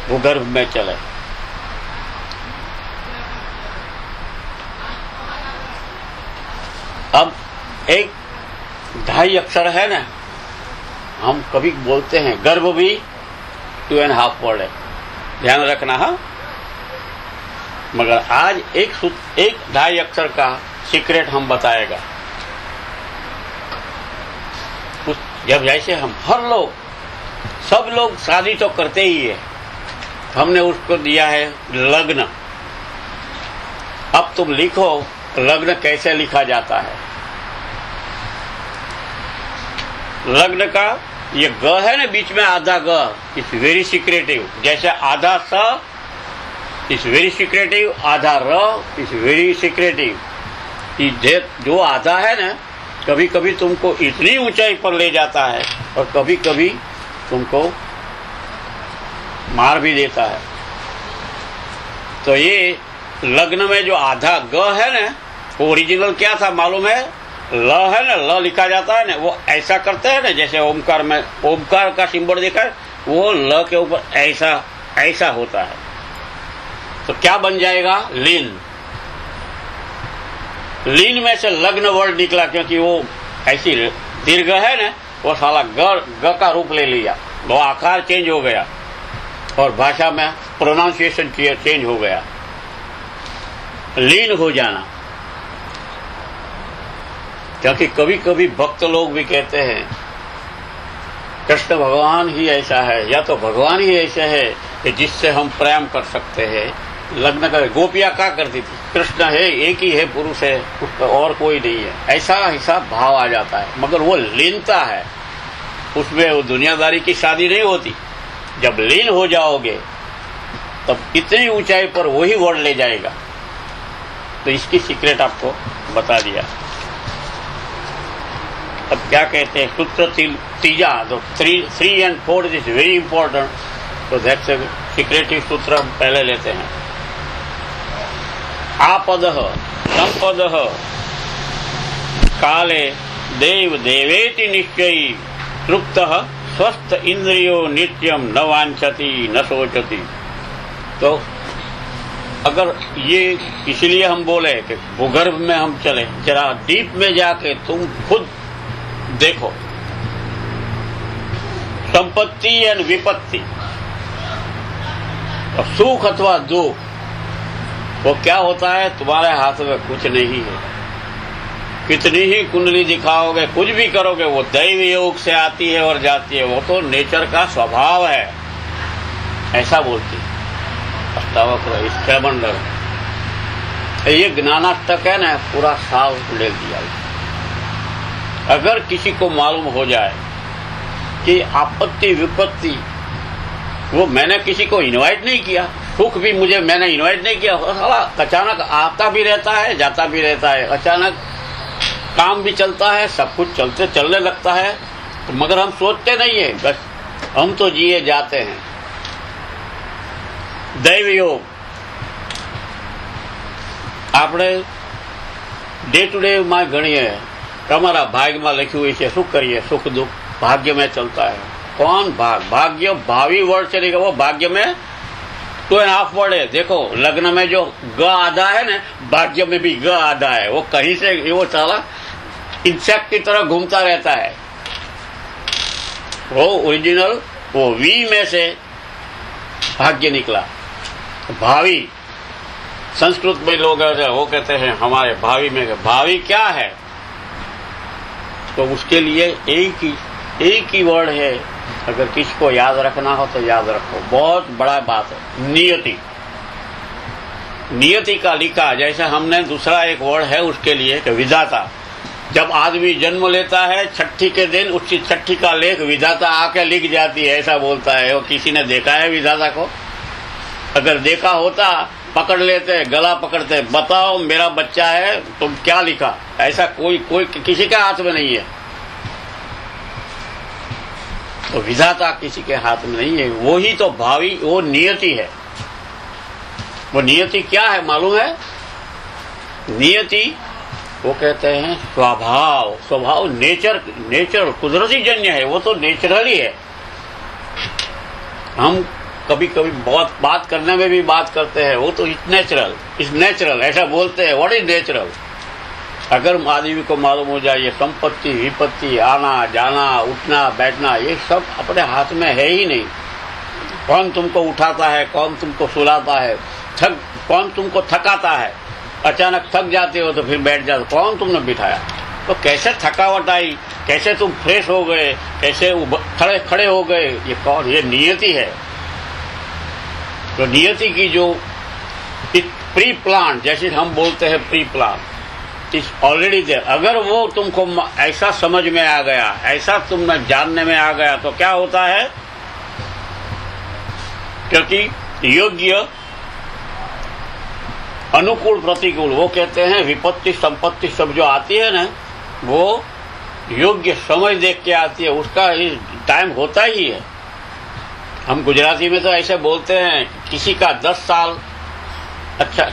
भूगर्भ में चले। अब एक ढाई अक्षर है ना, हम कभी बोलते हैं गर्भ भी 2.5 वर्ड है, ध्यान रखना। हाँ, मगर आज एक ढाई अक्षर का सीक्रेट हम बताएगा। जब जैसे हम सब लोग शादी तो करते ही है, हमने उसको दिया है लग्न। अब तुम लिखो लग्न कैसे लिखा जाता है। लग्न का ये ग है ना, बीच में आधा ग, इट्स वेरी सीक्रेटिव। जैसे आधा स इट्स वेरी सीक्रेटिव, आधा र इट्स वेरी सीक्रेटिव। जो आधा है ना, कभी कभी तुमको इतनी ऊंचाई पर ले जाता है और कभी कभी तुमको मार भी देता है। तो ये लग्न में जो आधा ग है ना, वो ओरिजिनल क्या था मालूम है? ल है ना, ल लिखा जाता है ना, वो ऐसा करते हैं ना, जैसे ओमकार में ओमकार का सिंबल देखा है, वो ल के ऊपर ऐसा होता है। तो क्या बन जाएगा? लीन। लीन में से लग्न वर्ड निकला, क्योंकि वो ऐसी दीर्घ है ना, वो साला ग का रूप ले लिया, वो आकार चेंज हो गया और भाषा में प्रोनाउंसिएशन चेंज हो गया। लीन हो जाना। क्योंकि कभी कभी भक्त लोग भी कहते हैं कृष्ण भगवान ही ऐसा है, या तो भगवान ही ऐसे है कि जिससे हम प्रेम कर सकते हैं। लग्न कर गोपियां क्या करती थी? कृष्ण है, एक ही है पुरुष है, उसका और कोई नहीं है, ऐसा भाव आ जाता है। मगर वो लीनता है, उसमें वो दुनियादारी की शादी नहीं होती। जब लीन हो जाओगे तब इतनी ऊंचाई पर वही वर्ड ले जाएगा। तो इसकी सीक्रेट आपको बता दिया। अब क्या कहते हैं? सूत्र तीजा, तो 3 and 4 इज वेरी इंपॉर्टेंट। तो दैट्स ए सीक्रेटिव सूत्र हम पहले लेते हैं। आपदः संपदः काले देव देवेति निश्चयी तृप्तः स्वस्थ इंद्रियो नित्यम न वांछति न सोचति। तो अगर ये इसलिए हम बोले कि भूगर्भ में हम चले, जरा डीप में जाके तुम खुद देखो। संपत्ति एंड विपत्ति, और सुख अथवा दुख, वो क्या होता है? तुम्हारे हाथ में कुछ नहीं है। कितनी ही कुंडली दिखाओगे, कुछ भी करोगे, वो दैव योग से आती है और जाती है। वो तो नेचर का स्वभाव है, ऐसा बोलती अष्टावक्र इसके मंडल। ये ज्ञानाष्टक है ना, पूरा साल ले दिया। अगर किसी को मालूम हो जाए कि आपत्ति विपत्ति, वो मैंने किसी को इनवाइट नहीं किया, सुख भी मैंने इनवाइट नहीं किया, साला अचानक आता भी रहता है, जाता भी रहता है, अचानक काम भी चलता है, सब कुछ चलने लगता है। तो मगर हम सोचते नहीं है, बस हम तो जिए जाते हैं। दैव योग આપણે ડે ટુ ડે માં ગણીએ, તમારા ભાગ્યમાં લખ્યું હોય છે, શું કરીએ? સુખ દુઃખ भाग्य में चलता है। कौन भाग्य भावी वर्ड चलेगा, वो भाग्य में 2.5 वर्ड है। देखो लग्न में जो ग आधा है ना, भाग्य में भी ग आधा है। वो कहीं से वो साला इंसेक्ट की तरह घूमता रहता है। वो ओरिजिनल वो वी में से भाग्य निकला। भावी संस्कृत में लोग वो कहते हैं हमारे भावी में, भावी क्या है? तो उसके लिए एक ही वर्ड है। अगर किसी को याद रखना हो तो याद रखो, बहुत बड़ा बात है। नियति, नियति का लिखा, जैसे हमने दूसरा एक वर्ड है उसके लिए कि विधाता। जब आदमी जन्म लेता है छठी के दिन, उसकी छठी का लेख विधाता आके लिख जाती है, ऐसा बोलता है। वो किसी ने देखा है विधाता को? अगर देखा होता पकड़ लेते, गला पकड़ते, बताओ मेरा बच्चा है, तुम क्या लिखा? ऐसा कोई किसी के हाथ में नहीं है। तो विधाता किसी के हाथ में नहीं है, वो ही तो भावी, वो नियति है। वो नियति क्या है मालूम है? नियति वो कहते हैं स्वभाव। स्वभाव नेचर कुदरती जन्य है, वो तो नेचुरली है। हम कभी कभी बहुत बात करने में भी बात करते हैं, वो तो इज नेचुरल ऐसा बोलते हैं। What is natural? अगर आदमी को मालूम हो जाए ये संपत्ति विपत्ति आना जाना उठना बैठना ये सब अपने हाथ में है ही नहीं। कौन तुमको उठाता है, कौन तुमको सुलाता है, कौन तुमको थकाता है, अचानक थक जाते हो तो फिर बैठ जाते, कौन तुमने बिठाया, तो कैसे थकावट आई, कैसे तुम फ्रेश हो गए, कैसे खड़े खड़े हो गए, ये कौन, ये नियति है। तो नियति की जो प्री प्लान, जैसे हम बोलते हैं pre plan, is already there. अगर वो तुमको ऐसा समझ में आ गया, ऐसा तुमने जानने में आ गया तो क्या होता है, क्योंकि योग्य अनुकूल प्रतिकूल, वो कहते हैं विपत्ति संपत्ति सब जो आती है ना, वो योग्य समय देख के आती है, उसका टाइम होता ही है। हम गुजराती में तो ऐसे बोलते हैं, किसी का 10 साल अच्छा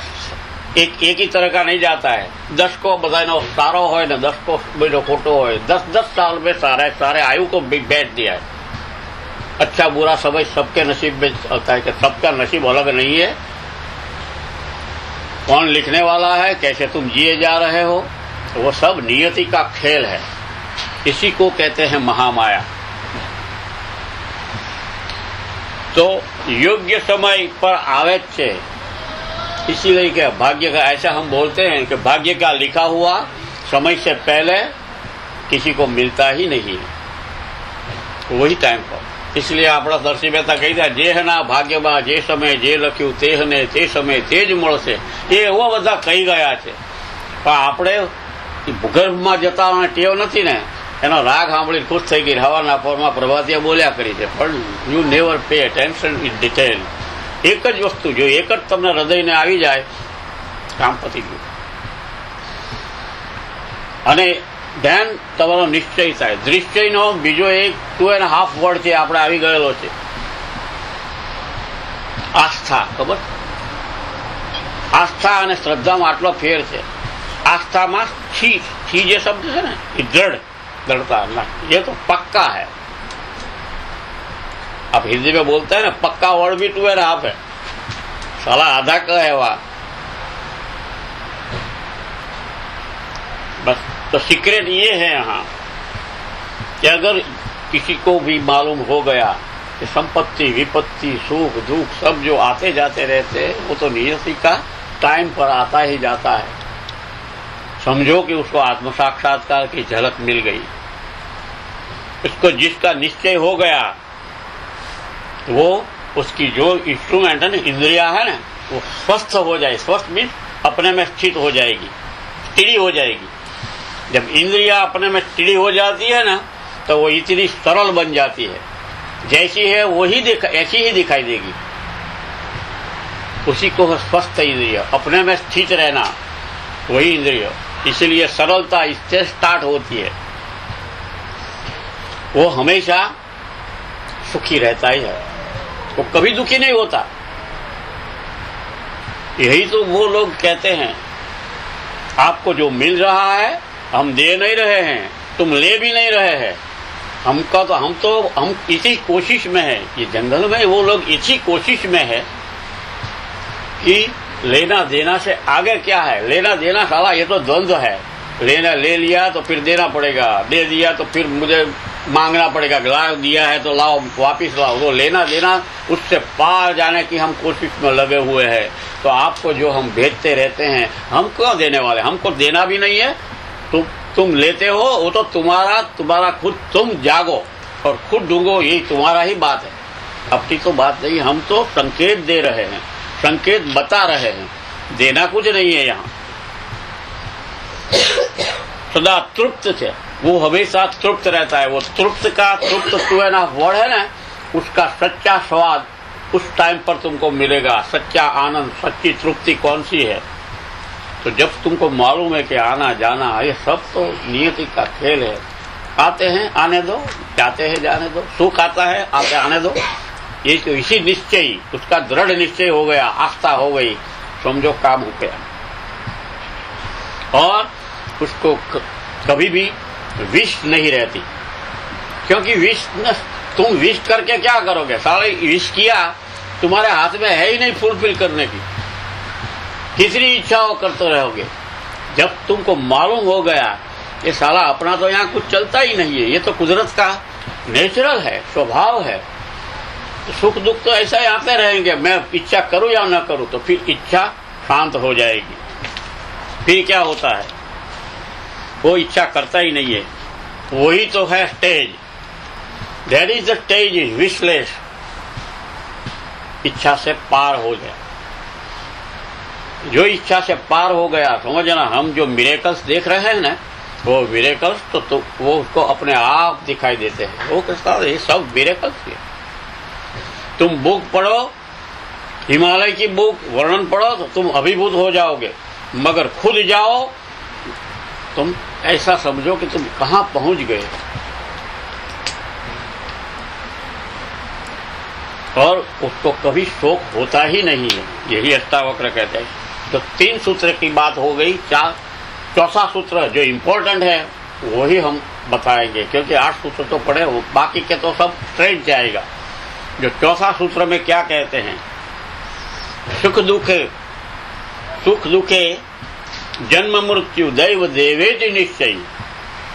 एक ही तरह का नहीं जाता है। 10 को बधानो सारो होय ने 10 को बेटो खोटो होय, 10 साल में सारे आयु को बैठ दिया है। अच्छा बुरा समय सबके नसीब में होता है कि सबका नसीब अलग नहीं है। कौन लिखने वाला है, कैसे तुम जिए जा रहे हो, वो सब नियति का खेल है। इसी को कहते हैं महामाया। तो योग्य समय पर आवे छे, इसीलिए क्या भाग्य का, ऐसा हम बोलते हैं कि भाग्य का लिखा हुआ समय से पहले किसी को मिलता ही नहीं, वही टाइम पर। इसलिए अपना नरसिंह मेहता કહી દે, જેહના ભાગ્યમાં જે સમય જે લખ્યું તેહને તે સમય તે જ મળશે, એ એવા બધા કહી ગયા છે। પણ આપણે ભૂગર્ભમાં જતા ટેવ નથી ને, એનો રાગ સાંભળી ખુશ થઈ ગઈ, હવાના પોરમાં પ્રભાતિયા બોલ્યા કરી છે, પણ you never pay attention in detail. એક જ વસ્તુ જો એક જ તમને હૃદયને આવી જાય, કામ પતી ગયું। અને ધ્યાન તમારો નિશ્ચય થાય। દૃશ્યનો બીજો એક 2.5 વર્ડ છે, આપણે આવી ગયેલો છે, આસ્થા। ખબર, આસ્થા અને શ્રદ્ધામાં આટલો ફેર છે। આસ્થામાં छी જે શબ્દ છે ને, એ दृढ़ता ना, ये तो पक्का है। आप हिंदी में बोलते हैं ना, पक्का वर्ड भी 2.5 है, साला आधा का है वहां। बस तो सीक्रेट ये है यहाँ कि अगर किसी को भी मालूम हो गया कि संपत्ति विपत्ति सुख दुख सब जो आते जाते रहते हैं, वो तो नियति का टाइम पर आता ही जाता है। समझो कि उसको आत्म साक्षात्कार की झलक मिल गई। उसको जिसका निश्चय हो गया, वो उसकी जो इंस्ट्रूमेंट है ना, इंद्रिया है ना, वो स्वस्थ हो जाए। स्वस्थ मीन्स अपने में स्थित हो जाएगी, स्थिरी हो जाएगी। जब इंद्रिया अपने में स्थिरी हो जाती है ना, तो वो इतनी सरल बन जाती है, जैसी है वही ऐसी ही दिखाई देगी। उसी को स्वस्थ इंद्रिय, अपने में स्थित रहना, वही इंद्रिय। इसलिए सरलता इससे स्टार्ट होती है। वो हमेशा सुखी रहता ही है, वो कभी दुखी नहीं होता। यही तो वो लोग कहते हैं, आपको जो मिल रहा है हम दे नहीं रहे हैं, तुम ले भी नहीं रहे हैं। हम इसी कोशिश में है। ये जंगल में वो लोग इसी कोशिश में है कि लेना देना से आगे क्या है। लेना देना साला ये तो द्वंद्व है। लेना ले लिया तो फिर देना पड़ेगा, दे दिया तो फिर मुझे मांगना पड़ेगा, ला दिया है तो लाओ वापिस लाओ। तो लेना देना उससे पार जाने की हम कोशिश में लगे हुए हैं। तो आपको जो हम भेजते रहते हैं, हम क्यों देने वाले, हमको देना भी नहीं है। तुम लेते हो, वो तो तुम्हारा खुद, तुम जागो और खुद ढूंढो, यही तुम्हारा ही बात है, अपनी तो बात नहीं। हम तो संकेत दे रहे हैं, संकेत बता रहे हैं, देना कुछ नहीं है। यहाँ सदा तृप्त थे, वो हमेशा तृप्त रहता है। वो तृप्त 2.5 वर्ड है ना, उसका सच्चा स्वाद उस टाइम पर तुमको मिलेगा। सच्चा आनंद, सच्ची तृप्ति कौन सी है। तो जब तुमको मालूम है कि आना जाना ये सब तो नियति का खेल है। आते हैं आने दो, जाते हैं जाने दो। सुख आता है, आते आने दो। ये तो इसी निश्चय, उसका दृढ़ निश्चय हो गया, आस्था हो गई, समझो काम हो गया। और उसको कभी भी विश नहीं रहती, क्योंकि विश तुम विश करके क्या करोगे। सारे विश किया, तुम्हारे हाथ में है ही नहीं फुलफिल करने की। कितनी इच्छाओं करते रहोगे, जब तुमको मालूम हो गया ये साला अपना तो यहाँ कुछ चलता ही नहीं है, ये तो कुदरत का नेचुरल है, स्वभाव है, तो सुख दुख तो ऐसा ही आते रहेंगे, मैं इच्छा करूं या न करूं, तो फिर इच्छा शांत हो जाएगी। फिर क्या होता है, वो इच्छा करता ही नहीं है, वही तो है stage. That is the stage is wishless, इच्छा से पार हो जाए। जो इच्छा से पार हो गया, समझना, हम जो मिरेकल्स देख रहे हैं ना, वो मिरेकल्स तो वो उसको अपने आप दिखाई देते हैं। वो कहता है ये सब मिरेकल्स है। तुम बुक पढ़ो, हिमालय की बुक वर्णन पढ़ो तो तुम अभिभूत हो जाओगे, मगर खुद जाओ तुम ऐसा समझो कि तुम कहां पहुंच गए। और उसको कभी शोक होता ही नहीं है, यही अष्टावक्र कहते हैं। तो 3 सूत्र की बात हो गई, चौथा सूत्र जो इम्पोर्टेंट है वही हम बताएंगे, क्योंकि 8 सूत्र तो पढ़े, बाकी के तो सब स्ट्रेट जाएगा। जो चौथा सूत्र में क्या कहते हैं, सुख दुखे जन्म मृत्यु दैव देवेति निश्चय।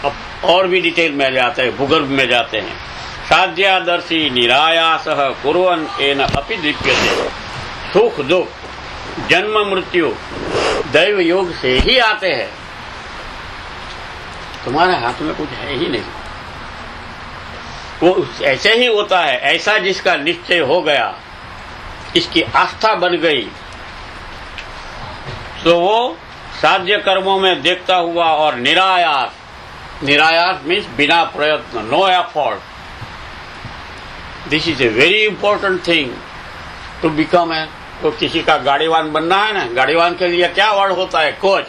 अब और भी डिटेल में जाते हैं, भूगर्भ में जाते हैं। साध्यादर्शी निरायासः कुर्वन् येन अपि दीप्यते। सुख दुख जन्म मृत्यु दैव योग से ही आते हैं, तुम्हारे हाथ में कुछ है ही नहीं, वो ऐसे ही होता है। ऐसा जिसका निश्चय हो गया, इसकी आस्था बन गई, तो वो साध्य कर्मों में देखता हुआ और निरायास, निरायास मीन्स बिना प्रयत्न, no effort. This is a very important thing to become a. तो किसी का गाड़ीवान बनना है ना, गाड़ीवान के लिए क्या वर्ड होता है, कोच।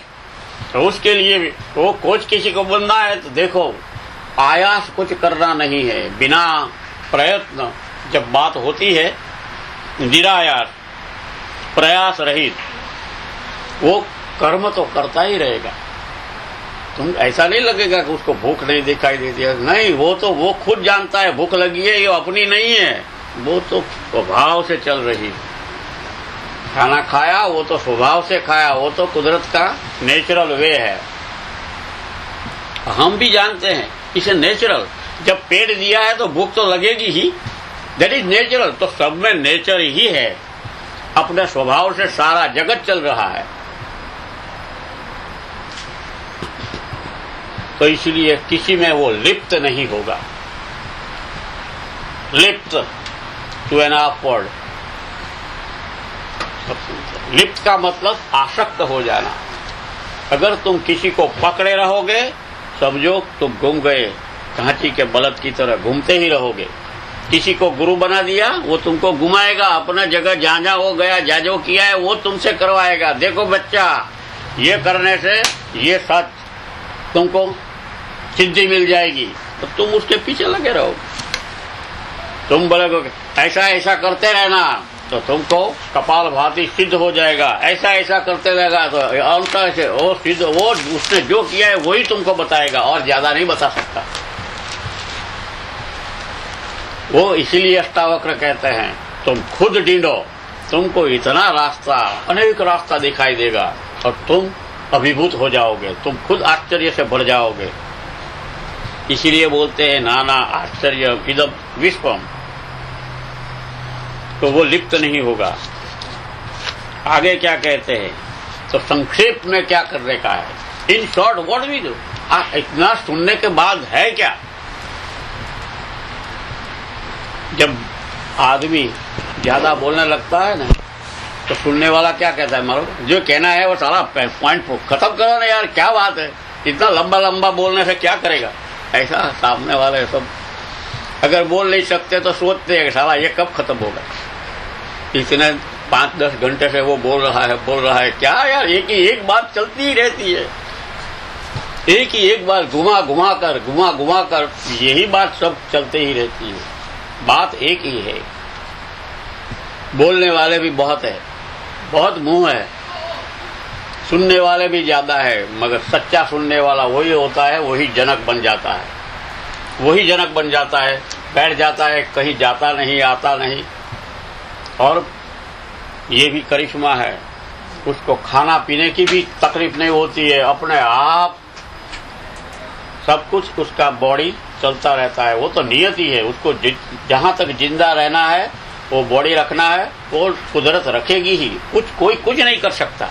तो उसके लिए भी वो कोच किसी को बनना है तो देखो, आयास कुछ करना नहीं है, बिना प्रयत्न जब बात होती है, निरायास प्रयास रहित, वो कर्म तो करता ही रहेगा। तुम ऐसा नहीं लगेगा कि उसको भूख नहीं दिखाई देती है, नहीं, वो खुद जानता है भूख लगी है, ये अपनी नहीं है, वो तो स्वभाव से चल रही है। खाना खाया वो तो स्वभाव से खाया, वो तो कुदरत का नेचुरल वे है। हम भी जानते हैं इसे नेचुरल, जब पेट दिया है तो भूख तो लगेगी ही, दैट इज नेचुरल। तो सब में नेचर ही है, अपने स्वभाव से सारा जगत चल रहा है। तो इसलिए किसी में वो लिप्त नहीं होगा। लिप्त टू एन अपवर्ड, लिप्त का मतलब आसक्त हो जाना। अगर तुम किसी को पकड़े रहोगे, समझो तुम गुम गए, कांची के बलद की तरह घूमते ही रहोगे। किसी को गुरु बना दिया, वो तुमको घुमाएगा अपना जगह, जहां जहां वो गया, जहां जो किया है वो तुमसे करवाएगा। देखो बच्चा, ये करने से ये सच तुमको सिद्धि मिल जाएगी, तो तुम उसके पीछे लगे रहो। तुम बोलोगे ऐसा ऐसा करते रहना तो तुमको कपाल भाती सिद्ध हो जाएगा, ऐसा ऐसा करते रहेगा तो अंतर से वो सिद्ध, वो उसने जो किया है वही तुमको बताएगा और ज्यादा नहीं बता सकता। वो इसीलिए अष्टावक्र कहते हैं तुम खुद ढूंढो, तुमको इतना रास्ता, अनेक रास्ता दिखाई देगा और तुम अभिभूत हो जाओगे, तुम खुद आश्चर्य से भर जाओगे। इसीलिए बोलते हैं नाना आश्चर्य इदम विश्वम। तो वो लिप्त नहीं होगा। आगे क्या कहते हैं, तो संक्षेप में क्या करने का है, in short what we do. इतना सुनने के बाद है क्या, जब आदमी ज्यादा बोलने लगता है ना, तो सुनने वाला क्या कहता है, मारो जो कहना है वो सारा पॉइंट खत्म करो ना यार, क्या बात है, इतना लंबा लंबा बोलने से क्या करेगा। ऐसा सामने वाले सब अगर बोल नहीं सकते तो सोचते हैं साला ये कब खत्म होगा। इतने 5-10 घंटे से वो बोल रहा है, क्या यार, एक बात चलती ही रहती है, एक ही एक बार घुमा घुमा कर यही बात सब चलते ही रहती है। बात एक ही है, बोलने वाले भी बहुत है, बहुत मुंह है, सुनने वाले भी ज्यादा है, मगर सच्चा सुनने वाला वही होता है, वही जनक बन जाता है, बैठ जाता है, कहीं जाता नहीं, आता नहीं। और ये भी करिश्मा है, उसको खाना पीने की भी तकलीफ नहीं होती है, अपने आप सब कुछ उसका बॉडी चलता रहता है। वो तो नियति है, उसको जहां तक जिंदा रहना है वो बॉडी रखना है, वो कुदरत रखेगी ही, कोई कुछ नहीं कर सकता।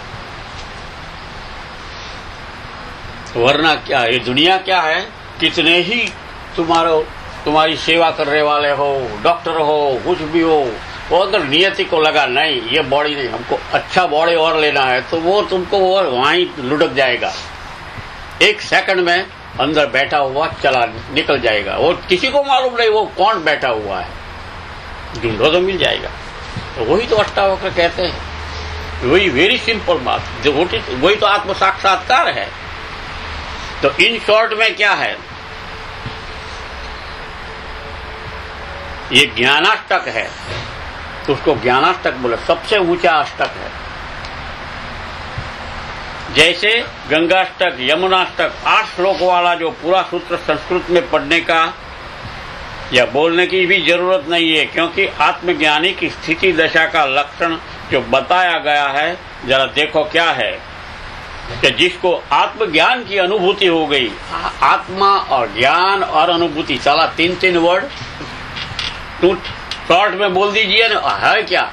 वरना क्या, ये दुनिया क्या है, कितने ही तुम्हारी सेवा करने वाले हो, डॉक्टर हो, कुछ भी हो, वो अगर नियति को लगा नहीं ये बॉडी नहीं, हमको अच्छा बॉडी और लेना है, तो वो तुमको और वहीं लुढ़क जाएगा। एक सेकंड में अंदर बैठा हुआ चला निकल जाएगा, वो किसी को मालूम नहीं वो कौन बैठा हुआ है, ढूंढो तो मिल जाएगा। तो वही तो अष्टावक्र कहते हैं, वही वेरी सिंपल बात, जो वही तो आत्म साक्षात्कार है। तो इन शॉर्ट में क्या है, ये ज्ञानाष्टक है, तो उसको ज्ञानाष्टक बोले, सबसे ऊंचा अष्टक है। जैसे गंगाष्टक, यमुनाष्टक, 8 श्लोक वाला जो पूरा सूत्र संस्कृत में पढ़ने का या बोलने की भी जरूरत नहीं है, क्योंकि आत्मज्ञानी की स्थिति दशा का लक्षण जो बताया गया है, जरा देखो क्या है कि जिसको आत्मज्ञान की अनुभूति हो गई, आत्मा और ज्ञान और अनुभूति, चला 3 वर्ड तू शॉर्ट में बोल दीजिए ना, है क्या,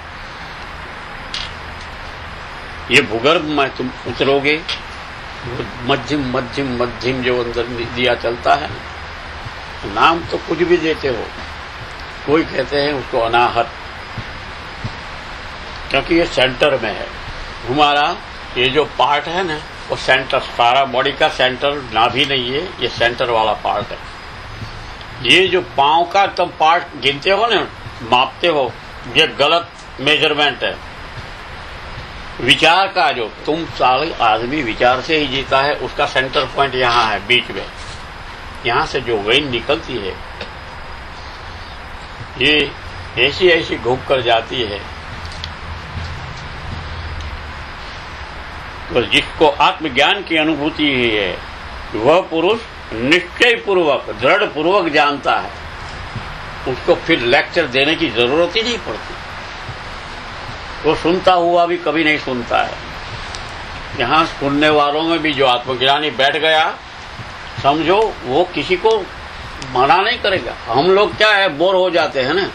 ये भूगर्भ में तुम उतरोगे, मध्यम मध्यम मध्यम जो अंदर दिया चलता है, नाम तो कुछ भी देते हो, कोई कहते हैं उसको अनाहत, क्योंकि ये सेंटर में है। हमारा ये जो पार्ट है ना, वो सेंटर, सारा बॉडी का सेंटर नाभि नहीं है, ये सेंटर वाला पार्ट है। ये जो पांव का तुम पार्ट गिनते हो ना, मापते हो, ये गलत मेजरमेंट है। विचार का जो तुम सारे आदमी विचार से ही जीता है, उसका सेंटर पॉइंट यहाँ है बीच में, यहाँ से जो वेन निकलती है ये ऐसी ऐसी घूम कर जाती है। तो जिसको आत्मज्ञान की अनुभूति है, वह पुरुष निश्चय पूर्वक, दृढ़ पूर्वक जानता है, उसको फिर लेक्चर देने की जरूरत ही नहीं पड़ती, वो सुनता हुआ भी कभी नहीं सुनता है। यहाँ सुनने वालों में भी जो आत्मज्ञानी बैठ गया, समझो वो किसी को मना नहीं करेगा। हम लोग क्या है, बोर हो जाते हैं ना,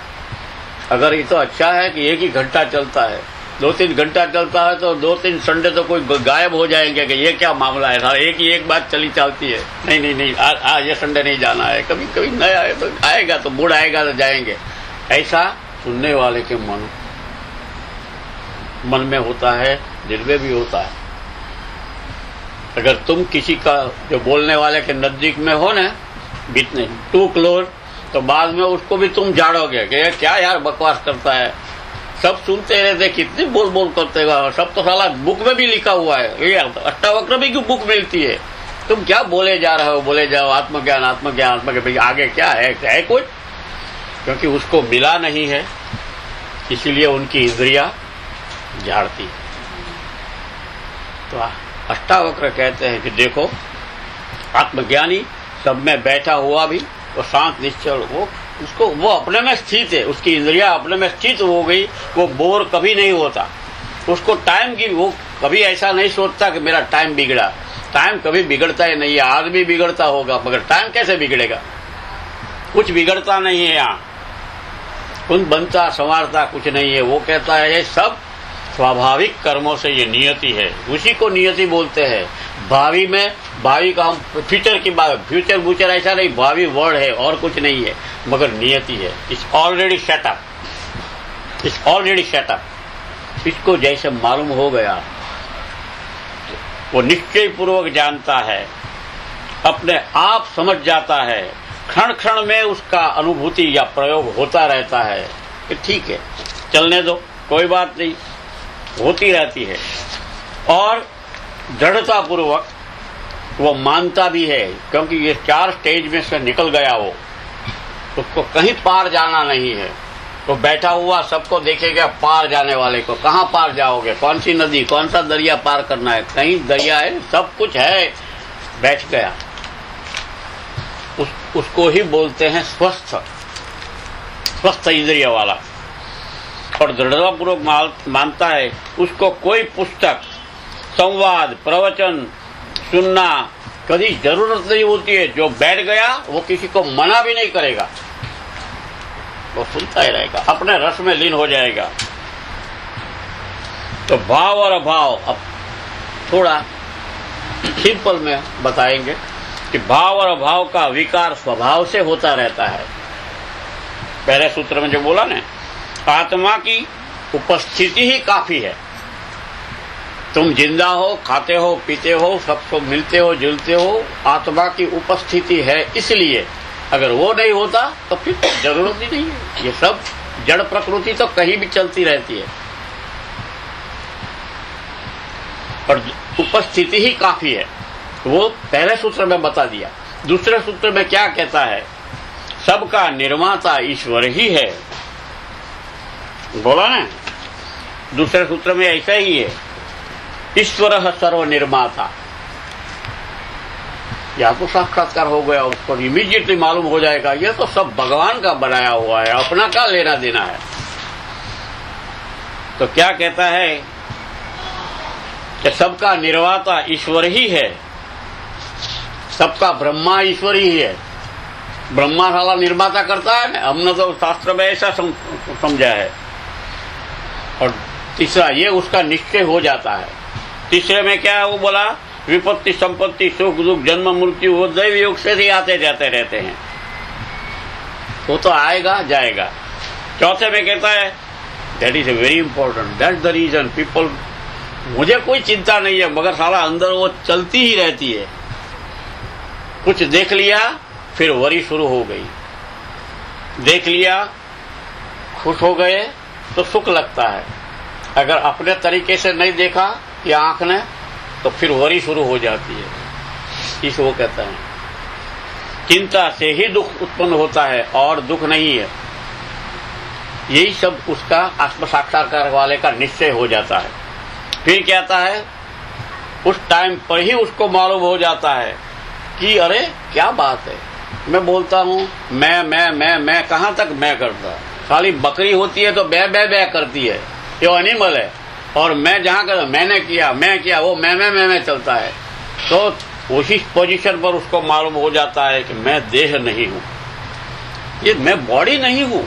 अगर ये तो अच्छा है कि 1 ही घंटा चलता है, 2-3 घंटा चलता है, तो 2-3 संडे तो कोई गायब हो जाएंगे कि ये क्या मामला है, एक बात चली चलती है, नहीं आज ये संडे नहीं जाना है, कभी कभी नया आएगा तो मूड आएगा तो जाएंगे। ऐसा सुनने वाले के मन में होता है, दिल में भी होता है। अगर तुम किसी का जो बोलने वाले के नजदीक में हो ना, बीतने टू क्लोज, तो बाद में उसको भी तुम जाड़ोगे कि ये क्या यार बकवास करता है, सब सुनते रहते, कितनी बोल करते हो, सब तो साला बुक में भी लिखा हुआ है, ये अष्टावक्र भी क्यों बुक मिलती है, तुम क्या बोले जा रहे हो, बोले जाओ आत्मज्ञान आत्मज्ञान आत्मज्ञान, आगे क्या है कुछ, क्योंकि उसको मिला नहीं है, इसीलिए उनकी इंद्रियां झाड़ती। तो अष्टावक्र कहते हैं कि देखो, आत्मज्ञानी सब में बैठा हुआ भी वो शांत निश्चल, वो अपने में स्थित है, उसकी इंद्रियां अपने में स्थित हो गई, वो बोर कभी नहीं होता, उसको टाइम की, वो कभी ऐसा नहीं सोचता कि मेरा टाइम बिगड़ा। टाइम कभी बिगड़ता ही नहीं है, आदमी बिगड़ता होगा मगर टाइम कैसे बिगड़ेगा, कुछ बिगड़ता नहीं है, यहाँ कुछ बनता संवारता कुछ नहीं है। वो कहता है ये सब स्वाभाविक कर्मों से ये नियति है, उसी को नियति बोलते हैं। भावी का हम फ्यूचर की बात, फ्यूचर ऐसा नहीं, भावी वर्ड है और कुछ नहीं है, मगर नियति है। इट्स ऑलरेडी सेटअप, इसको जैसे मालूम हो गया, वो निश्चय पूर्वक जानता है, अपने आप समझ जाता है, क्षण क्षण में उसका अनुभूति या प्रयोग होता रहता है कि ठीक है चलने दो, कोई बात नहीं, होती रहती है। और दृढ़ता पूर्वक वो मानता भी है, क्योंकि ये 4 स्टेज में से निकल गया, वो उसको कहीं पार जाना नहीं है। तो बैठा हुआ सबको देखेगा, पार जाने वाले को, कहाँ पार जाओगे, कौन सी नदी, कौन सा दरिया पार करना है, कहीं दरिया है, सब कुछ है, बैठ गया। उसको ही बोलते हैं स्वस्थ इंद्रिय वाला। और दृढ़तापूर्वक मानता है, उसको कोई पुस्तक, संवाद प्रवचन सुनना कभी जरूरत नहीं होती है। जो बैठ गया वो किसी को मना भी नहीं करेगा, वो सुनता ही रहेगा, अपने रस में लीन हो जाएगा। तो भाव और अभाव अब थोड़ा सिंपल में बताएंगे कि भाव और अभाव का विकार स्वभाव से होता रहता है। पहले सूत्र में जो बोला ना, आत्मा की उपस्थिति ही काफी है। तुम जिंदा हो, खाते हो, पीते हो, सबको मिलते हो, जुलते हो, आत्मा की उपस्थिति है इसलिए। अगर वो नहीं होता तो फिर जरूरत ही नहीं है। ये सब जड़ प्रकृति तो कहीं भी चलती रहती है, और उपस्थिति ही काफी है। वो पहले सूत्र में बता दिया। दूसरे सूत्र में क्या कहता है? सबका निर्माता ईश्वर ही है, बोला ना। दूसरे सूत्र में ऐसा ही है, ईश्वर सर्व निर्माता। या तो साक्षात्कार हो गया, उसको इमीडिएटली मालूम हो जाएगा ये तो सब भगवान का बनाया हुआ है, अपना क्या लेना देना है। तो क्या कहता है कि सबका निर्माता ईश्वर ही है, सबका ब्रह्मा ईश्वर ही है। ब्रह्मा साला निर्माता करता है ना, हमने तो शास्त्र में ऐसा समझा है। और तीसरा ये उसका निश्चय हो जाता है। तीसरे में क्या है वो बोला, विपत्ति संपत्ति सुख दुख जन्म मृत्यु वो दैव योग से ही आते जाते रहते हैं, वो तो आएगा जाएगा। चौथे में कहता है that is a very important, that the reason people, मुझे कोई चिंता नहीं है, मगर साला अंदर वो चलती ही रहती है। कुछ देख लिया फिर वरी शुरू हो गई, देख लिया खुश हो गए तो सुख लगता है, अगर अपने तरीके से नहीं देखा या आंख ने तो फिर वरी शुरू हो जाती है। इस वो कहता है चिंता से ही दुख उत्पन्न होता है और दुख नहीं है। यही सब उसका आत्म साक्षात्कार वाले का निश्चय हो जाता है। फिर कहता है उस टाइम पर ही उसको मालूम हो जाता है कि अरे क्या बात है, मैं बोलता हूं मैं कहां तक मैं करता, खाली बकरी होती है तो बै करती है, ये एनिमल है। और मैं जहां कर मैंने किया मैं किया, वो मैं चलता है। तो उसी पोजीशन पर उसको मालूम हो जाता है कि मैं देह नहीं हूं, ये मैं बॉडी नहीं हूं,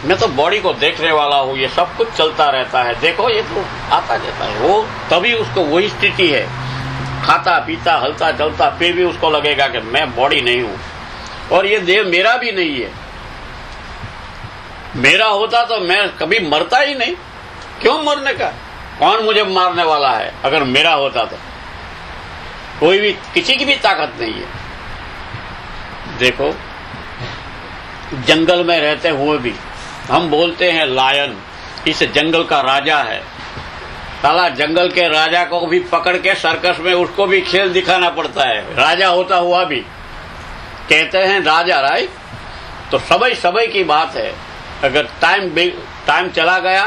मैं तो बॉडी को देखने वाला हूं, ये सब कुछ चलता रहता है, देखो ये तो आता जाता है। वो तभी उसको वही स्थिति है, खाता पीता हलता चलता, फिर भी उसको लगेगा कि मैं बॉडी नहीं हूं और ये देह मेरा भी नहीं है। मेरा होता तो मैं कभी मरता ही नहीं, क्यों मरने का, कौन मुझे मारने वाला है? अगर मेरा होता तो कोई भी, किसी की भी ताकत नहीं है। देखो जंगल में रहते हुए भी हम बोलते हैं लायन इस जंगल का राजा है, साला जंगल के राजा को भी पकड़ के सर्कस में उसको भी खेल दिखाना पड़ता है, राजा होता हुआ भी। कहते हैं राजा, राइट? तो समय की बात है। अगर टाइम चला गया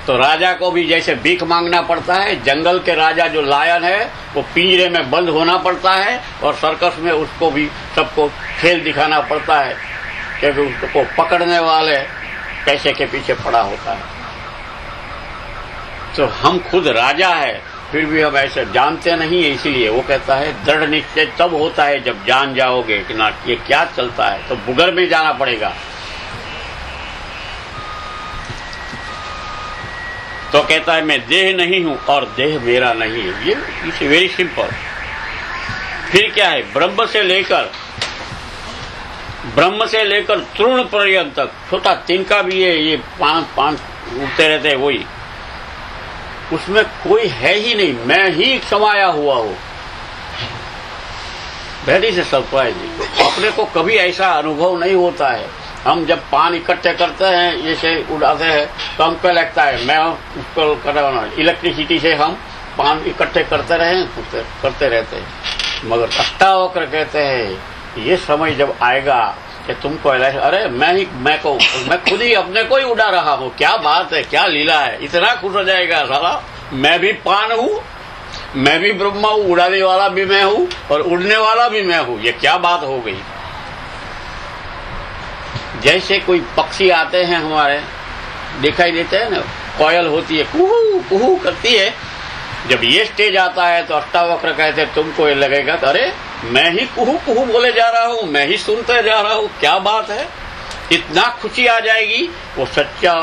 तो राजा को भी जैसे भीख मांगना पड़ता है, जंगल के राजा जो लायन है वो पिंजरे में बंद होना पड़ता है और सर्कस में उसको भी सबको खेल दिखाना पड़ता है, क्योंकि उसको पकड़ने वाले पैसे के पीछे पड़ा होता है। तो हम खुद राजा है, फिर भी हम ऐसे जानते नहीं है, इसीलिए वो कहता है दृढ़ निश्चय तब होता है जब जान जाओगे कि ना ये क्या चलता है, तो बुगर में जाना पड़ेगा। तो कहता है मैं देह नहीं हूं और देह मेरा नहीं है, ये इट्स वेरी सिंपल। फिर क्या है, ब्रह्म से लेकर तृण पर्यंत तक, छोटा तिनका भी है, ये पांच उठते रहते हैं, वही उसमें कोई है ही नहीं, मैं ही समाया हुआ हूं। That is A surprising. अपने को कभी ऐसा अनुभव नहीं होता है। हम जब पान इकट्ठे करते हैं, जैसे उड़ाते हैं, तो हमको लगता है मैं उसको करना, इलेक्ट्रिसिटी से हम पान इकट्ठे करते रहते हैं। मगर अष्टावक्र कहते हैं ये समय जब आएगा कि तुमको अरे मैं खुद ही अपने को ही उड़ा रहा हूँ, क्या बात है, क्या लीला है, इतना खुश हो जाएगा साला। मैं भी पान हूँ, मैं भी ब्रह्मा हूँ, उड़ाने वाला भी मैं हूँ और उड़ने वाला भी मैं हूँ, ये क्या बात हो गई। जैसे कोई पक्षी आते हैं हमारे, दिखाई देते हैं ना, कोयल होती है, कुहू कुहू करती है, जब ये स्टेज आता है तो अष्टावक्र कहते तुमको ये लगेगा कि अरे मैं ही कुहू कुहू बोले जा रहा हूं, मैं ही सुनते जा रहा हूं, क्या बात है। इतना खुशी आ जाएगी, वो सच्चा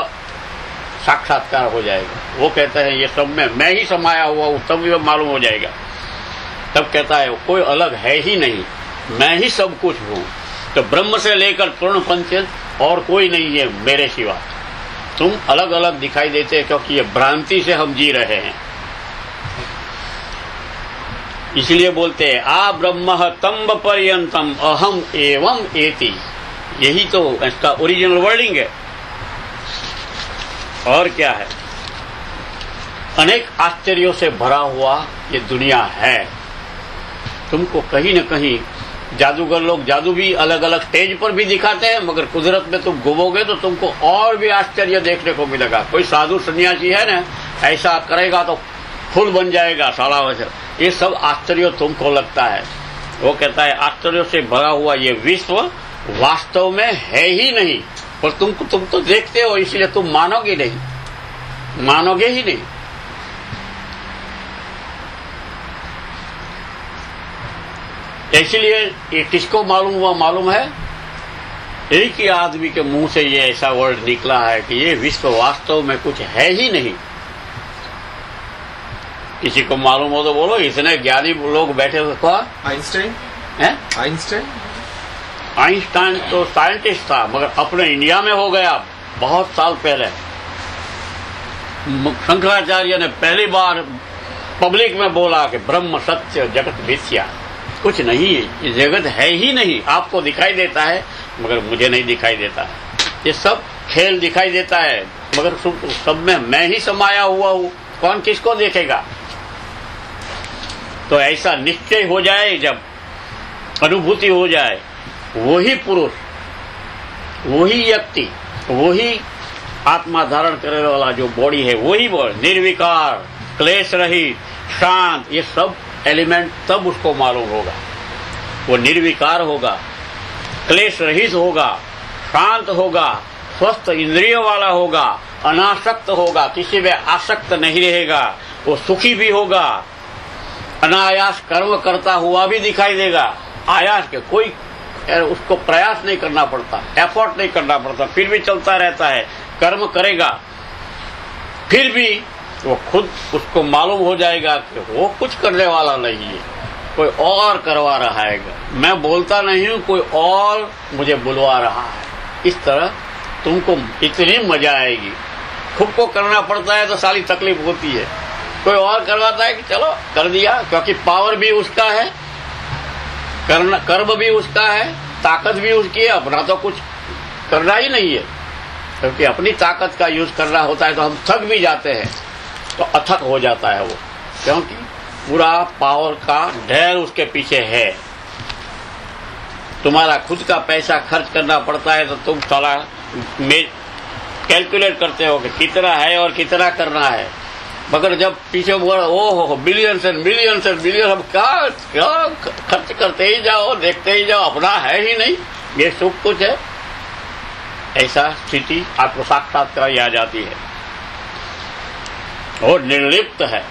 साक्षात्कार हो जाएगा। वो कहते हैं ये सब में मैं ही समाया हुआ हूं, तब भी मालूम हो जाएगा। तब कहता है कोई अलग है ही नहीं, मैं ही सब कुछ हूं। तो ब्रह्म से लेकर पूर्ण पंच और कोई नहीं है मेरे सिवा। तुम अलग अलग दिखाई देते हैं क्योंकि ये भ्रांति से हम जी रहे हैं। इसलिए बोलते हैं आ ब्रह्म तंब पर्यंतम अहम एवं एति। यही तो इसका ओरिजिनल वर्डिंग है। और क्या है, अनेक आश्चर्यों से भरा हुआ ये दुनिया है। तुमको कहीं न कहीं जादूगर लोग जादू भी अलग अलग स्टेज पर भी दिखाते हैं, मगर कुदरत में तुम घूमोगे तो तुमको और भी आश्चर्य देखने को मिलेगा। कोई साधु सन्यासी है ना, ऐसा करेगा तो फूल बन जाएगा साला वैसे, ये सब आश्चर्य तुमको लगता है। वो कहता है आश्चर्यों से भरा हुआ ये विश्व वास्तव में है ही नहीं, पर तुम तो देखते हो, इसलिए तुम मानोगे नहीं, मानोगे ही नहीं। इसलिए ये किसको मालूम हुआ मालूम है, एक ही आदमी के मुंह से ये ऐसा वर्ड निकला है कि ये विश्व वास्तव में कुछ है ही नहीं। किसी को मालूम हो तो बोलो। इतने ज्ञानी लोग बैठे हुए। आइंस्टाइन हैं? आइंस्टाइन तो साइंटिस्ट था, मगर अपने इंडिया में हो गया बहुत साल पहले। शंकराचार्य ने पहली बार पब्लिक में बोला कि ब्रह्म सत्य जगत मिथ्या, कुछ नहीं है, ये जगत है ही नहीं। आपको दिखाई देता है मगर मुझे नहीं दिखाई देता है। ये सब खेल दिखाई देता है, मगर सब में मैं ही समाया हुआ हूं। कौन किसको देखेगा। तो ऐसा निश्चय हो जाए, जब अनुभूति हो जाए, वही पुरुष, वही व्यक्ति, वही आत्मा धारण करने वाला जो बॉडी है, वही बॉडी निर्विकार, क्लेश रहित, शांत, ये सब एलिमेंट तब उसको मालूम होगा। वो निर्विकार होगा, क्लेश रहित होगा, शांत होगा, स्वस्थ इंद्रियों वाला होगा, अनासक्त होगा, किसी में आसक्त नहीं रहेगा, वो सुखी भी होगा, अनायास कर्म करता हुआ भी दिखाई देगा। आयास के कोई उसको प्रयास नहीं करना पड़ता, एफर्ट नहीं करना पड़ता, फिर भी चलता रहता है, कर्म करेगा, फिर भी वो खुद उसको मालूम हो जाएगा कि वो कुछ करने वाला नहीं है, कोई और करवा रहा है। मैं बोलता नहीं हूं, कोई और मुझे बुलवा रहा है। इस तरह तुमको इतनी मजा आएगी। खुद को करना पड़ता है तो सारी तकलीफ होती है, कोई और करवाता है कि चलो कर दिया, क्योंकि पावर भी उसका है, कर्म भी उसका है, ताकत भी उसकी है, अपना तो कुछ करना ही नहीं है। क्योंकि अपनी ताकत का यूज करना होता है तो हम थक भी जाते हैं, तो अथक हो जाता है वो, क्योंकि पूरा पावर का ढेर उसके पीछे है। तुम्हारा खुद का पैसा खर्च करना पड़ता है तो तुम साला कैलकुलेट करते हो कि कितना है और कितना करना है, मगर जब पीछे ओहो billions and billions and billions, हम क्या खर्च करते ही जाओ, देखते ही जाओ, अपना है ही नहीं, ये सब कुछ है। ऐसा स्थिति आपको साक्षात्कार आ जाती है और निर्लिप्त है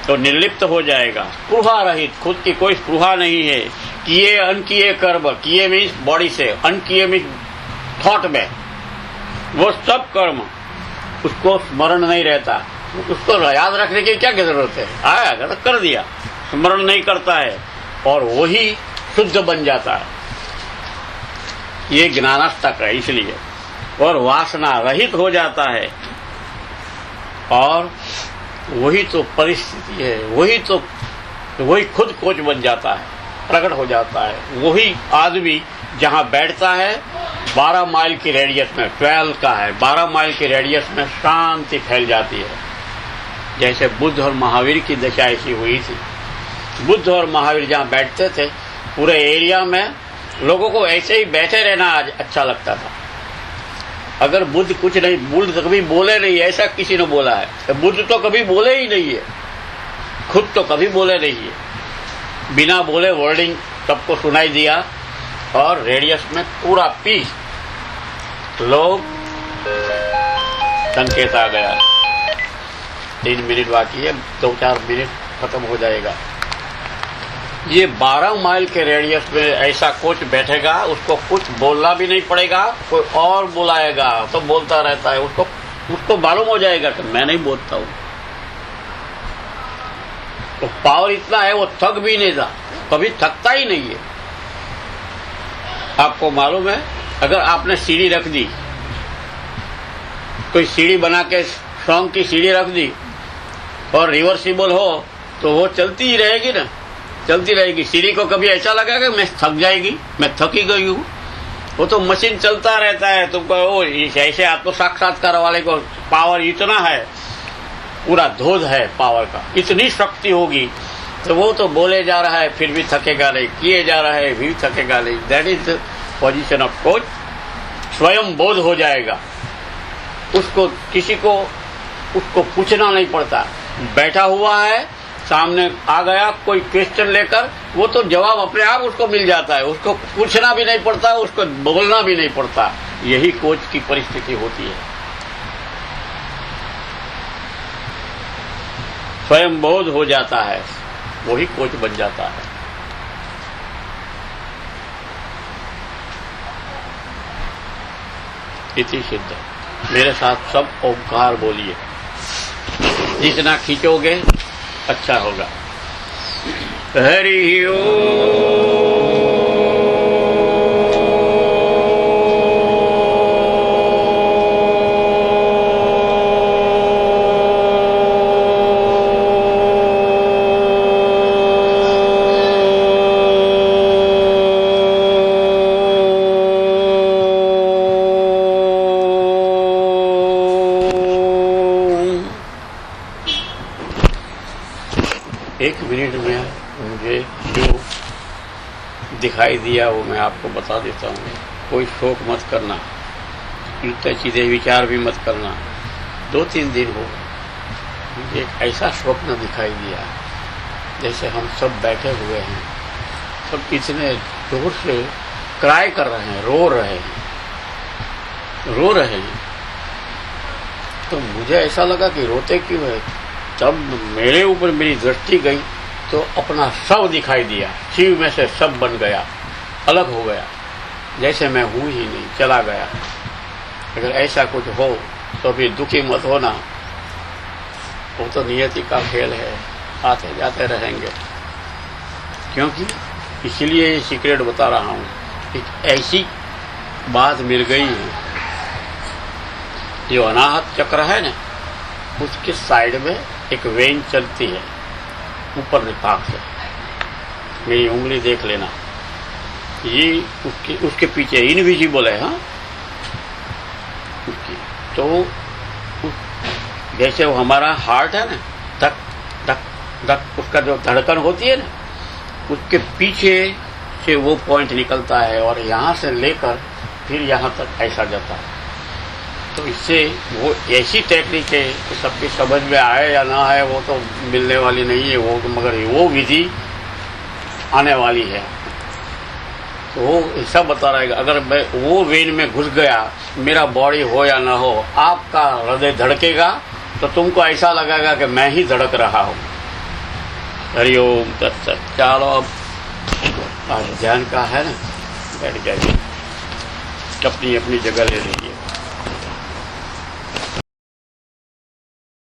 तो निर्लिप्त हो जाएगा, स्पृहा रहित, खुद की कोई स्पृहा नहीं है। किए अनकिए कर्म, किए मीन्स बॉडी से, अनकिए मीन्स थॉट में, वो सब कर्म उसको स्मरण नहीं रहता, उसको याद रखने की क्या जरूरत है, आया तो कर दिया, स्मरण नहीं करता है और वही शुद्ध बन जाता है। ये ज्ञानाष्टक है इसलिए, और वासना रहित हो जाता है, और वही तो परिस्थिति है, वही खुद कोच बन जाता है, प्रकट हो जाता है। वही आदमी जहां बैठता है 12 माइल की रेडियस में, 12 का है, 12 माइल की रेडियस में शांति फैल जाती है। जैसे बुद्ध और महावीर की दशा ऐसी हुई थी। बुद्ध और महावीर जहां बैठते थे, पूरे एरिया में लोगों को ऐसे ही बैठे रहना आज अच्छा लगता था। अगर बुद्ध कुछ नहीं, बुद्ध कभी बोले नहीं, ऐसा किसी ने बोला है? तो बुद्ध तो कभी बोले ही नहीं है, खुद तो कभी बोले नहीं है, बिना बोले वर्डिंग सबको सुनाई दिया और रेडियस में पूरा पीस। लोग संकेत आ गया, 3 मिनट बाकी है, 2-4 मिनट खत्म हो जाएगा। ये 12 माइल के रेडियस में ऐसा कोच बैठेगा, उसको कुछ बोलना भी नहीं पड़ेगा, कोई और बुलाएगा तो बोलता रहता है, उसको मालूम हो जाएगा कि मैं नहीं बोलता हूं। तो पावर इतना है वो थक भी नहीं था, कभी थकता ही नहीं है। आपको मालूम है, अगर आपने सीढ़ी रख दी, कोई सीढ़ी बना के सॉन्ग की सीढ़ी रख दी और रिवर्सिबल हो तो वो चलती ही रहेगी ना, चलती रहेगी। सीढ़ी को कभी ऐसा लगा कि मैं थक जाएगी, मैं थकी गई हूं। वो तो मशीन चलता रहता है। तुमको वो ऐसे आत्म साक्षात्कार वाले को पावर इतना है, पूरा धोध है पावर का, इतनी शक्ति होगी तो वो तो बोले जा रहा है फिर भी थकेगा नहीं, किए जा रहा है भी थकेगा नहीं। That is the position of coach. स्वयं बोध हो जाएगा, उसको किसी को उसको पूछना नहीं पड़ता। बैठा हुआ है, सामने आ गया कोई क्वेश्चन लेकर, वो तो जवाब अपने आप उसको मिल जाता है, उसको पूछना भी नहीं पड़ता, उसको बोलना भी नहीं पड़ता। यही कोच की परिस्थिति होती है। स्वयं बोध हो जाता है, वही कोच बन जाता है। इति सिद्ध। मेरे साथ सब ओंकार बोलिए, जितना खींचोगे अच्छा होगा। हरि ओम। एक मिनट में मुझे जो दिखाई दिया वो मैं आपको बता देता हूँ। कोई शोक मत करना, उल्टे सीधे विचार भी मत करना। 2-3 दिन हो मुझे एक ऐसा स्वप्न दिखाई दिया, जैसे हम सब बैठे हुए हैं, सब इतने जोर से क्राई कर रहे हैं, रो रहे हैं। तो मुझे ऐसा लगा कि रोते क्यों है। तब मेरे ऊपर मेरी दृष्टि गई तो अपना शव दिखाई दिया, शिव में से सब बन गया, अलग हो गया, जैसे मैं हूं ही नहीं, चला गया। अगर ऐसा कुछ हो तो भी दुखी मत होना, वो तो नियति का खेल है, आते जाते रहेंगे। क्योंकि इसलिए ये सीक्रेट बता रहा हूं, एक ऐसी बात मिल गई है। जो अनाहत चक्र है ना, उसके साइड में एक वेन चलती है ऊपर निपाक से, मेरी उंगली देख लेना, ये उसके पीछे इनविजिबल है। हाँ, तो जैसे वो हमारा हार्ट है ना, धक धक धक, उसका जो धड़कन होती है ना, उसके पीछे से वो पॉइंट निकलता है और यहाँ से लेकर फिर यहाँ तक ऐसा जाता है। तो इससे वो ऐसी टेक्निक है कि सबकी समझ में आए या ना आए वो तो मिलने वाली नहीं है वो, मगर वो विधि आने वाली है। तो वो ऐसा बता रहेगा, अगर मैं वो वेन में घुस गया, मेरा बॉडी हो या ना हो, आपका हृदय धड़केगा तो तुमको ऐसा लगेगा कि मैं ही धड़क रहा हूँ। हरिओम तत्सत। चलो अब आज ध्यान का है ना, बैठ जाइए, अपनी अपनी जगह ले लीजिए।